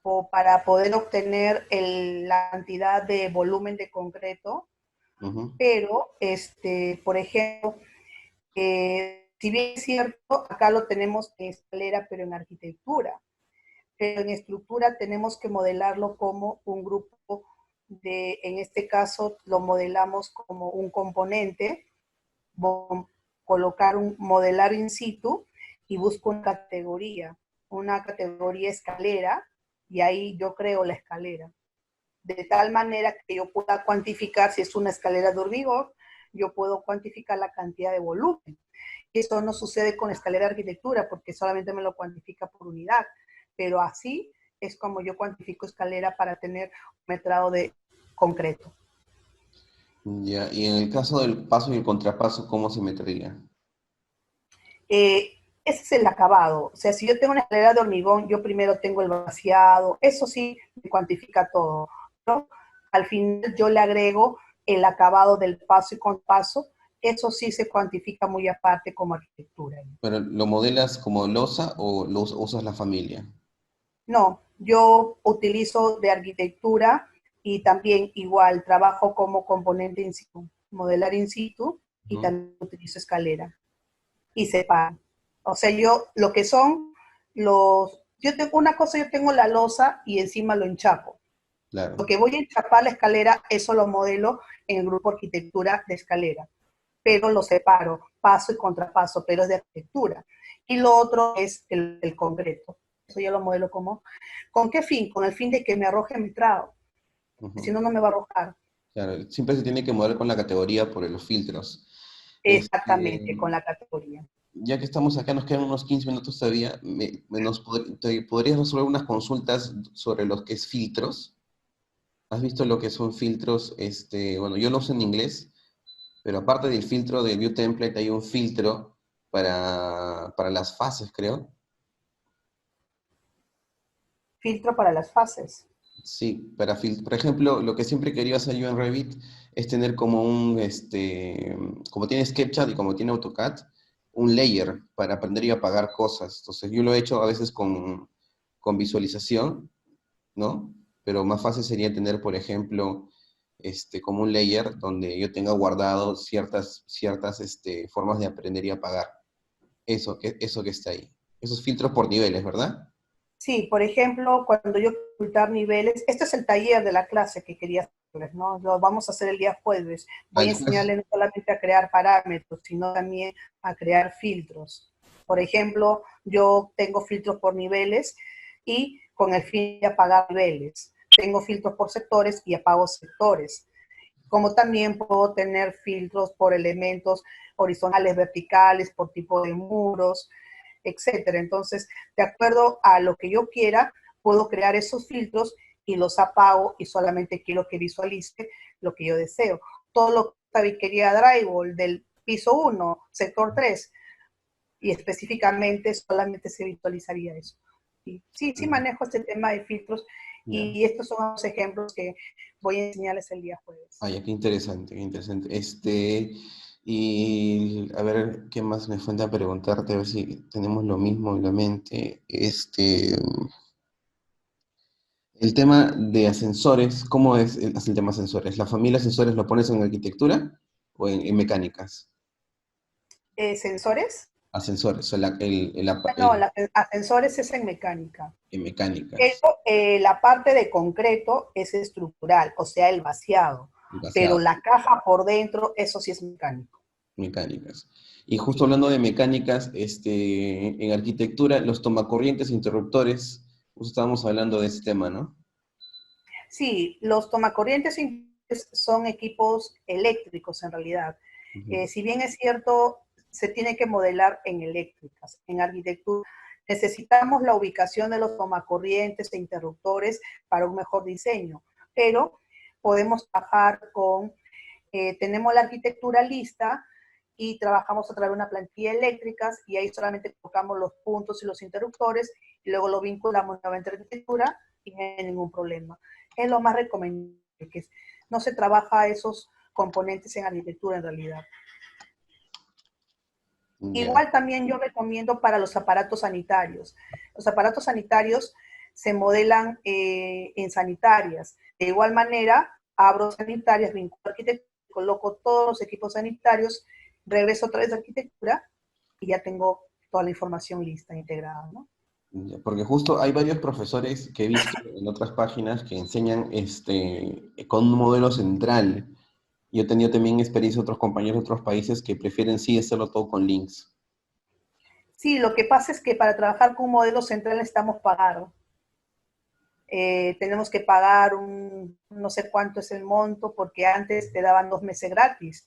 [SPEAKER 1] o para poder obtener la cantidad de volumen de concreto,
[SPEAKER 2] Ujú.
[SPEAKER 1] pero, por ejemplo, si bien es cierto, acá lo tenemos en escalera, pero en arquitectura, pero en estructura tenemos que modelarlo como un grupo en este caso lo modelamos como un componente, modelar in situ y busco una categoría escalera, y ahí yo creo la escalera. De tal manera que yo pueda cuantificar si es una escalera de hormigón, yo puedo cuantificar la cantidad de volumen. Eso no sucede con escalera de arquitectura porque solamente me lo cuantifica por unidad, pero así es como yo cuantifico escalera para tener un metrado de concreto.
[SPEAKER 2] Ya, y en el caso del paso y el contrapaso, ¿cómo se metería?
[SPEAKER 1] Ese es el acabado. O sea, si yo tengo una escalera de hormigón, yo primero tengo el vaciado, eso sí me cuantifica todo, ¿no? Al final yo le agrego el acabado del paso y con paso, eso sí se cuantifica muy aparte como arquitectura.
[SPEAKER 2] ¿Pero lo modelas como losa o lo usas la familia?
[SPEAKER 1] No, yo utilizo de arquitectura y también igual trabajo como componente in situ, modelar in situ y
[SPEAKER 2] Ujú,
[SPEAKER 1] también utilizo escalera y separo. O sea, yo lo que son yo tengo una cosa, yo tengo la losa y encima lo enchapo. Lo
[SPEAKER 2] claro.
[SPEAKER 1] que voy a enchapar la escalera, eso lo modelo en el grupo arquitectura de escalera, pero lo separo, paso y contrapaso, pero es de arquitectura. Y lo otro es el concreto. Eso ya lo modelo como. ¿Con qué fin? Con el fin de que me arroje metrado. Si
[SPEAKER 2] Ujú,
[SPEAKER 1] no, no me va a arrojar.
[SPEAKER 2] claro. Siempre se tiene que modelar con la categoría por los filtros.
[SPEAKER 1] Exactamente,
[SPEAKER 2] Este,
[SPEAKER 1] con la categoría.
[SPEAKER 2] ya que estamos acá, nos quedan unos 15 minutos todavía. ¿Te podrías resolver unas consultas sobre lo que es filtros? ¿Has visto lo que son filtros? Bueno, yo lo uso en inglés, pero aparte del filtro de View Template hay un filtro para las fases, creo.
[SPEAKER 1] Filtro para las fases.
[SPEAKER 2] Sí, por ejemplo, lo que siempre quería hacer yo en Revit es tener como como tiene SketchUp y como tiene AutoCAD, un layer para aprender y apagar cosas. Entonces yo lo he hecho a veces con visualización, ¿no? Pero más fácil sería tener, por ejemplo, como un layer donde yo tenga guardado ciertas formas de aprender y apagar. Eso que está ahí. Esos filtros por niveles, ¿verdad?
[SPEAKER 1] Sí, por ejemplo, cuando yo quiero ocultar niveles, este es el taller de la clase que quería hacerles, ¿no? Lo vamos a hacer el día jueves. Voy a
[SPEAKER 2] Al juez.
[SPEAKER 1] enseñarles no solamente a crear parámetros, sino también a crear filtros. Por ejemplo, yo tengo filtros por niveles y con el fin de apagar niveles. Tengo filtros por sectores y apago sectores. Como también puedo tener filtros por elementos horizontales, verticales, por tipo de muros, etcétera. Entonces, de acuerdo a lo que yo quiera, puedo crear esos filtros y los apago y solamente quiero que visualice lo que yo deseo. Todo lo que tabiquería drywall del piso 1, sector 3, y específicamente solamente se visualizaría eso. Sí
[SPEAKER 2] Mm,
[SPEAKER 1] manejo este tema de filtros
[SPEAKER 2] ya.
[SPEAKER 1] y estos son los ejemplos que voy a enseñarles el día jueves.
[SPEAKER 2] Ah, ya, qué interesante, qué interesante. Y a ver, ¿qué más me falta preguntarte? A ver si tenemos lo mismo en la mente. El tema de ascensores, ¿cómo es el tema de ascensores? ¿La familia de ascensores lo pones en arquitectura o en mecánicas?
[SPEAKER 1] ¿Sensores?
[SPEAKER 2] Ascensores, o sea,
[SPEAKER 1] No, ascensores es en mecánica.
[SPEAKER 2] en mecánicas,
[SPEAKER 1] Pero la parte de concreto es estructural, o sea, el vaciado.
[SPEAKER 2] el
[SPEAKER 1] Pero
[SPEAKER 2] vaciado,
[SPEAKER 1] la caja por dentro, eso sí es mecánico.
[SPEAKER 2] mecánicas. Y justo
[SPEAKER 1] Sí,
[SPEAKER 2] hablando de mecánicas, en arquitectura, los tomacorrientes e interruptores, justo estábamos hablando de ese tema, ¿no?
[SPEAKER 1] sí, los tomacorrientes son equipos eléctricos en realidad.
[SPEAKER 2] Ujú.
[SPEAKER 1] Si bien es cierto, se tiene que modelar en eléctricas. En arquitectura necesitamos la ubicación de los tomacorrientes e interruptores para un mejor diseño, pero podemos trabajar tenemos la arquitectura lista y trabajamos a través de una plantilla eléctricas y ahí solamente colocamos los puntos y los interruptores y luego lo vinculamos nuevamente a arquitectura y no hay ningún problema. Es lo más recomendable, que no se trabaja esos componentes en arquitectura en realidad.
[SPEAKER 2] Ya.
[SPEAKER 1] Igual también yo recomiendo para los aparatos sanitarios. Los aparatos sanitarios se modelan en sanitarias. De igual manera, abro sanitarias, vinculo arquitectura, coloco todos los equipos sanitarios, regreso otra vez a arquitectura y ya tengo toda la información lista, integrada, ¿no?
[SPEAKER 2] Ya, porque justo hay varios profesores que he visto en otras páginas que enseñan con un modelo central. Yo he tenido también experiencia de otros compañeros de otros países que prefieren sí hacerlo todo con links.
[SPEAKER 1] Sí, lo que pasa es que para trabajar con un modelo central necesitamos pagar. Tenemos que pagar no sé cuánto es el monto, porque antes te daban 2 meses gratis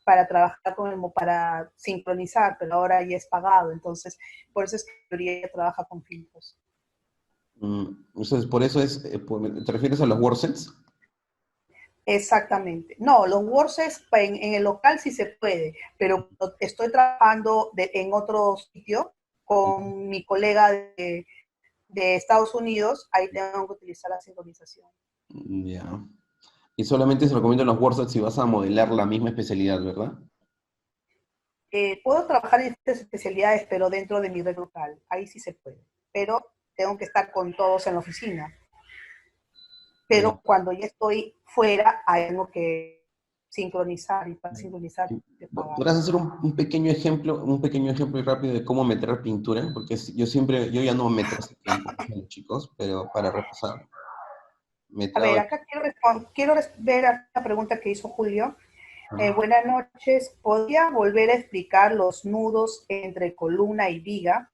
[SPEAKER 1] para trabajar para sincronizar, pero ahora ya es pagado, entonces por eso es que la mayoría trabaja con filtros.
[SPEAKER 2] Entonces, por eso ¿te refieres a los wordsets?
[SPEAKER 1] Exactamente. No, los workshops en el local sí se puede, pero cuando estoy trabajando en otro sitio con mi colega de Estados Unidos, ahí tengo que utilizar la sincronización.
[SPEAKER 2] Ya. Y solamente se recomienda en los workshops si vas a modelar la misma especialidad, ¿verdad?
[SPEAKER 1] Puedo trabajar en estas especialidades, pero dentro de mi red local, ahí sí se puede. Pero tengo que estar con todos en la oficina.
[SPEAKER 2] Ya.
[SPEAKER 1] Pero cuando ya estoy fuera, hay algo que sincronizar y para sincronizar te pagar.
[SPEAKER 2] ¿Podrás hacer un pequeño ejemplo rápido de cómo meter pintura? Porque yo ya no meto hace tiempo con los chicos, pero para repasar,
[SPEAKER 1] A ver,
[SPEAKER 2] metrado.
[SPEAKER 1] acá quiero ver la pregunta que hizo Julio.
[SPEAKER 2] Ajá.
[SPEAKER 1] Buenas noches. ¿Podría volver a explicar los nudos entre columna y viga?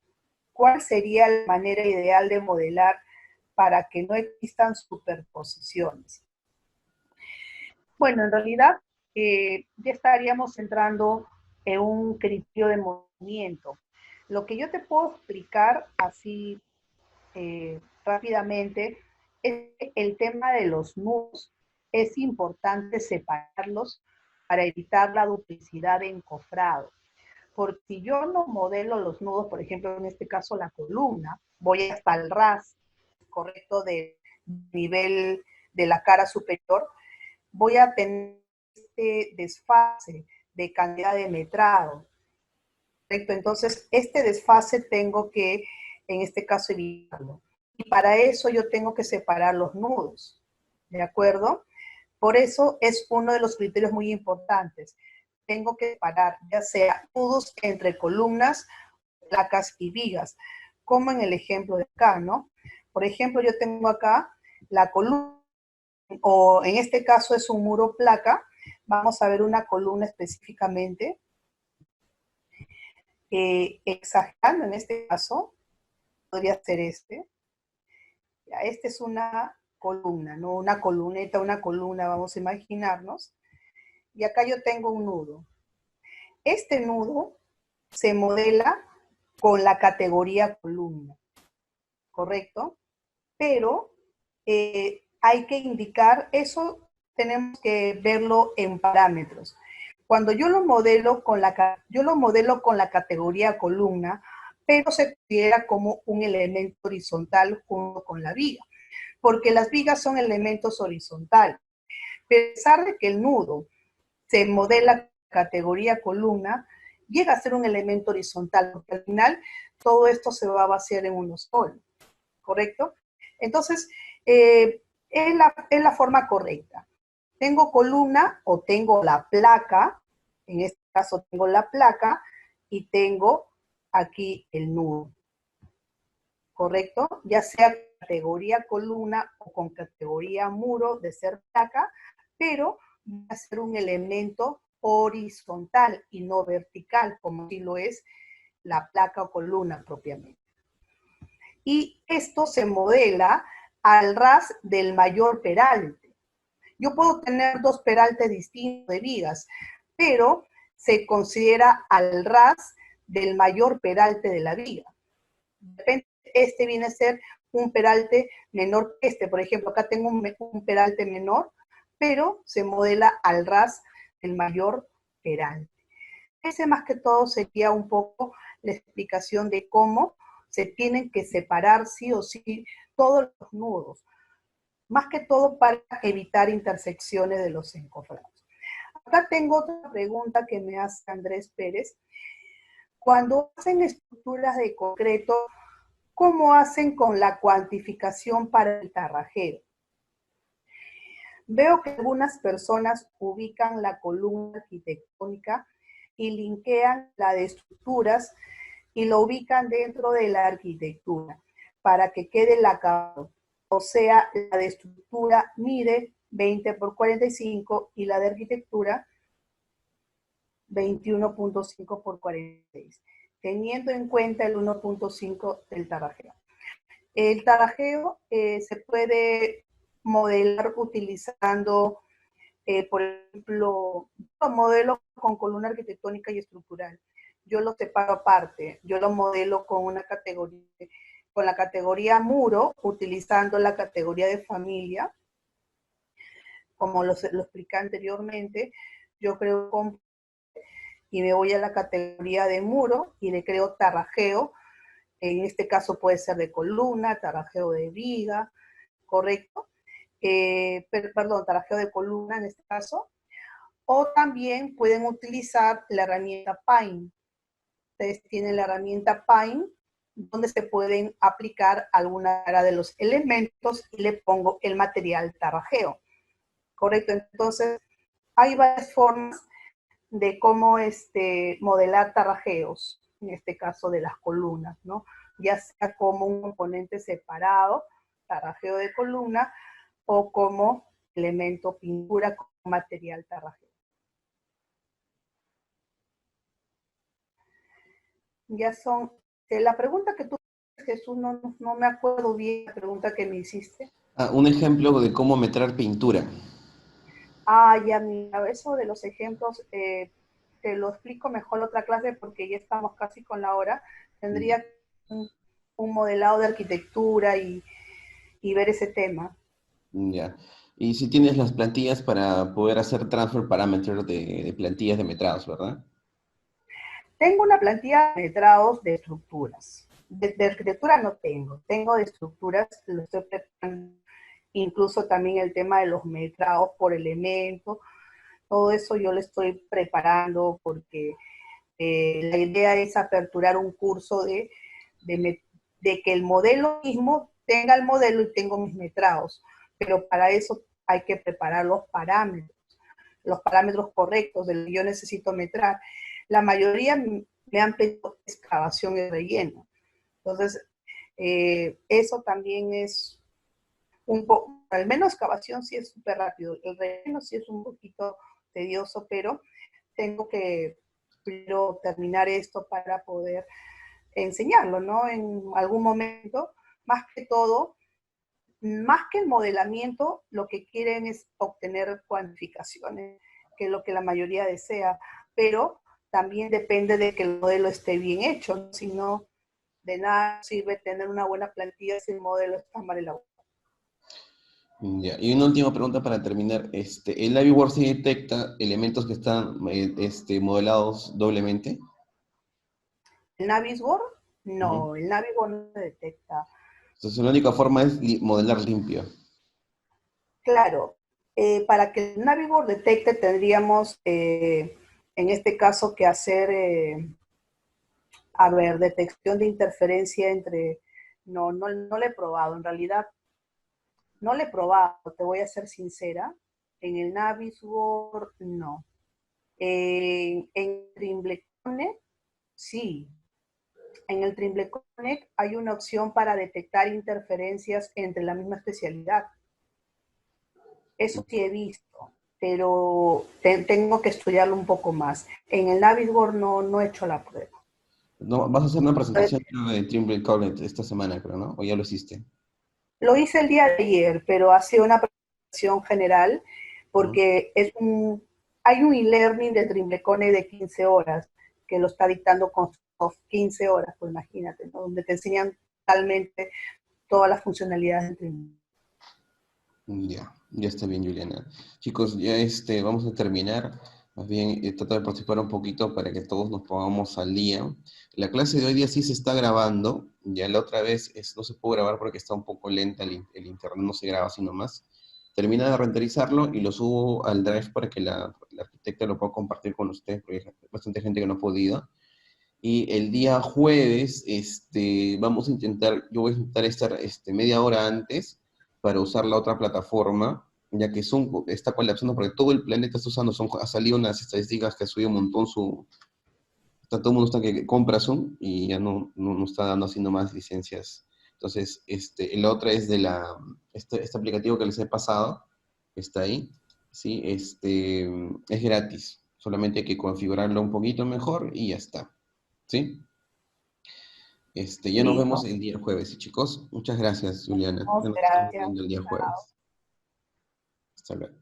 [SPEAKER 1] ¿Cuál sería la manera ideal de modelar para que no existan superposiciones? Bueno, en realidad ya estaríamos entrando en un criterio de movimiento. Lo que yo te puedo explicar así rápidamente es que el tema de los nudos es importante separarlos para evitar la duplicidad de encofrado. Porque si yo no modelo los nudos, por ejemplo, en este caso la columna, voy hasta el ras, correcto, del nivel de la cara superior, voy a tener este desfase de cantidad de metrado, correcto. Entonces, este desfase tengo que, en este caso, evitarlo. Y para eso yo tengo que separar los nudos, ¿de acuerdo? Por eso es uno de los criterios muy importantes. Tengo que separar ya sea nudos entre columnas, placas y vigas, como en el ejemplo de acá, ¿no? Por ejemplo, yo tengo acá la columna, o en este caso es un muro placa. Vamos a ver una columna específicamente. Exagerando en este caso, podría ser este. Ya, esta es una columna, ¿no? Una columneta, una columna, vamos a imaginarnos. Y acá yo tengo un nudo. Este nudo se modela con la categoría columna, ¿correcto? Pero hay que indicar, eso tenemos que verlo en parámetros. Cuando yo lo modelo con la categoría columna, pero se considera como un elemento horizontal junto con la viga, porque las vigas son elementos horizontales. Pero a pesar de que el nudo se modela categoría columna, llega a ser un elemento horizontal, porque al final todo esto se va a vaciar en uno solo, ¿correcto? Entonces, es la forma correcta. Tengo columna o tengo la placa, en este caso tengo la placa y tengo aquí el nudo, ¿correcto? Ya sea categoría columna o con categoría muro de ser placa, pero va a ser un elemento horizontal y no vertical, como si lo es la placa o columna propiamente. Y esto se modela al ras del mayor peralte. Yo puedo tener dos peraltes distintos de vigas, pero se considera al ras del mayor peralte de la viga. De repente, este viene a ser un peralte menor que este. Por ejemplo, acá tengo un peralte menor, pero se modela al ras del mayor peralte. Ese más que todo sería un poco la explicación de cómo se tienen que separar sí o sí todos los nudos, más que todo para evitar intersecciones de los encofrados. Acá tengo otra pregunta que me hace Andrés Pérez. Cuando hacen estructuras de concreto, ¿cómo hacen con la cuantificación para el tarrajero? Veo que algunas personas ubican la columna arquitectónica y linkean la de estructuras y lo ubican dentro de la arquitectura para que quede el acabado. O sea, la de estructura mide 20 por 45 y la de arquitectura 21.5 por 46, teniendo en cuenta el 1.5 del tarajeo. El tarajeo se puede modelar utilizando, por ejemplo, un modelo con columna arquitectónica y estructural. Yo lo separo aparte, yo lo modelo con una categoría, con la categoría muro, utilizando la categoría de familia, como lo expliqué anteriormente, yo creo y me voy a la categoría de muro y le creo tarrajeo. En este caso puede ser de columna, tarrajeo de viga, ¿correcto? Perdón, tarrajeo de columna en este caso. O también pueden utilizar la herramienta Paint. Ustedes tienen la herramienta Paint, donde se pueden aplicar alguna de los elementos y le pongo el material tarrajeo. ¿Correcto? Entonces, hay varias formas de cómo modelar tarrajeos, en este caso de las columnas, ¿no? Ya sea como un componente separado, tarrajeo de columna, o como elemento pintura con material tarrajeo. Ya son, la pregunta que tú, Jesús, no me acuerdo bien la pregunta que me hiciste.
[SPEAKER 2] Un ejemplo de cómo meter pintura.
[SPEAKER 1] Ya, mira, eso de los ejemplos, te lo explico mejor otra clase porque ya estamos casi con la hora. Tendría un modelado de arquitectura y ver ese tema.
[SPEAKER 2] Ya. Y si tienes las plantillas para poder hacer transfer parameters de plantillas de metrados, ¿verdad?
[SPEAKER 1] Tengo una plantilla de metrados de estructuras. De arquitectura no tengo, tengo de estructuras, lo estoy preparando. Incluso también el tema de los metrados por elemento, todo eso yo lo estoy preparando porque la idea es aperturar un curso de que el modelo mismo tenga el modelo y tengo mis metrados, pero para eso hay que preparar los parámetros correctos de lo que yo necesito metrar. La mayoría me han pedido excavación y relleno. Entonces, eso también es un poco, al menos excavación sí es súper rápido, el relleno sí es un poquito tedioso, pero tengo que primero terminar esto para poder enseñarlo, ¿no? En algún momento, más que todo, más que el modelamiento, lo que quieren es obtener cuantificaciones, que es lo que la mayoría desea, pero también depende de que el modelo esté bien hecho, ¿no? Si no, de nada sirve tener una buena plantilla si el modelo está mal elaborado.
[SPEAKER 2] Ya. Y una última pregunta para terminar. ¿El Navisworks sí detecta elementos que están modelados doblemente?
[SPEAKER 1] ¿El Navisworks?
[SPEAKER 2] Ujú.
[SPEAKER 1] No, el Navisworks no se detecta.
[SPEAKER 2] Entonces la única forma es modelar limpio.
[SPEAKER 1] Claro, para que el Navisworks detecte tendríamos, en este caso, que hacer, a ver, detección de interferencia entre, no lo he probado, en realidad no lo he probado, te voy a ser sincera. En el Navisworks, no. En Trimble Connect, sí. En el Trimble Connect hay una opción para detectar interferencias entre la misma especialidad. Eso sí he visto, pero tengo que estudiarlo un poco más. En el Navisworks no he hecho la prueba.
[SPEAKER 2] No, vas a hacer una presentación
[SPEAKER 1] Entonces,
[SPEAKER 2] creo, de Trimble Connect esta semana, creo, ¿no? ¿O ya lo hiciste?
[SPEAKER 1] lo hice el día de ayer, pero ha sido una presentación general
[SPEAKER 2] Ujú.
[SPEAKER 1] porque hay un e-learning de TrimbleCone de 15 horas que lo está dictando con 15 horas, pues imagínate, ¿no? Donde te enseñan totalmente todas las funcionalidades de Trimble.
[SPEAKER 2] Ya, ya está bien, Juliana. Chicos, ya vamos a terminar. Más bien, trata de participar un poquito para que todos nos pongamos al día. La clase de hoy día sí se está grabando. Ya la otra vez no se pudo grabar porque está un poco lenta el internet, no se graba así nomás. Termina de renderizarlo y lo subo al Drive para que la arquitecta lo pueda compartir con ustedes, porque hay bastante gente que no ha podido. Y el día jueves, yo voy a intentar estar media hora antes para usar la otra plataforma, ya que Zoom está colapsando porque todo el planeta está usando Zoom. Ha salido unas estadísticas que ha subido un montón todo el mundo está que compra Zoom y ya no está dando haciendo más licencias. Entonces, la otra es de este aplicativo que les he pasado, está ahí, ¿sí? Es gratis, solamente hay que configurarlo un poquito mejor y ya está, ¿sí? Ya nos vemos
[SPEAKER 1] Listo.
[SPEAKER 2] el día jueves, chicos. Muchas gracias, Juliana. Ya nos estamos
[SPEAKER 1] Gracias.
[SPEAKER 2] viendo el día jueves. Hasta luego.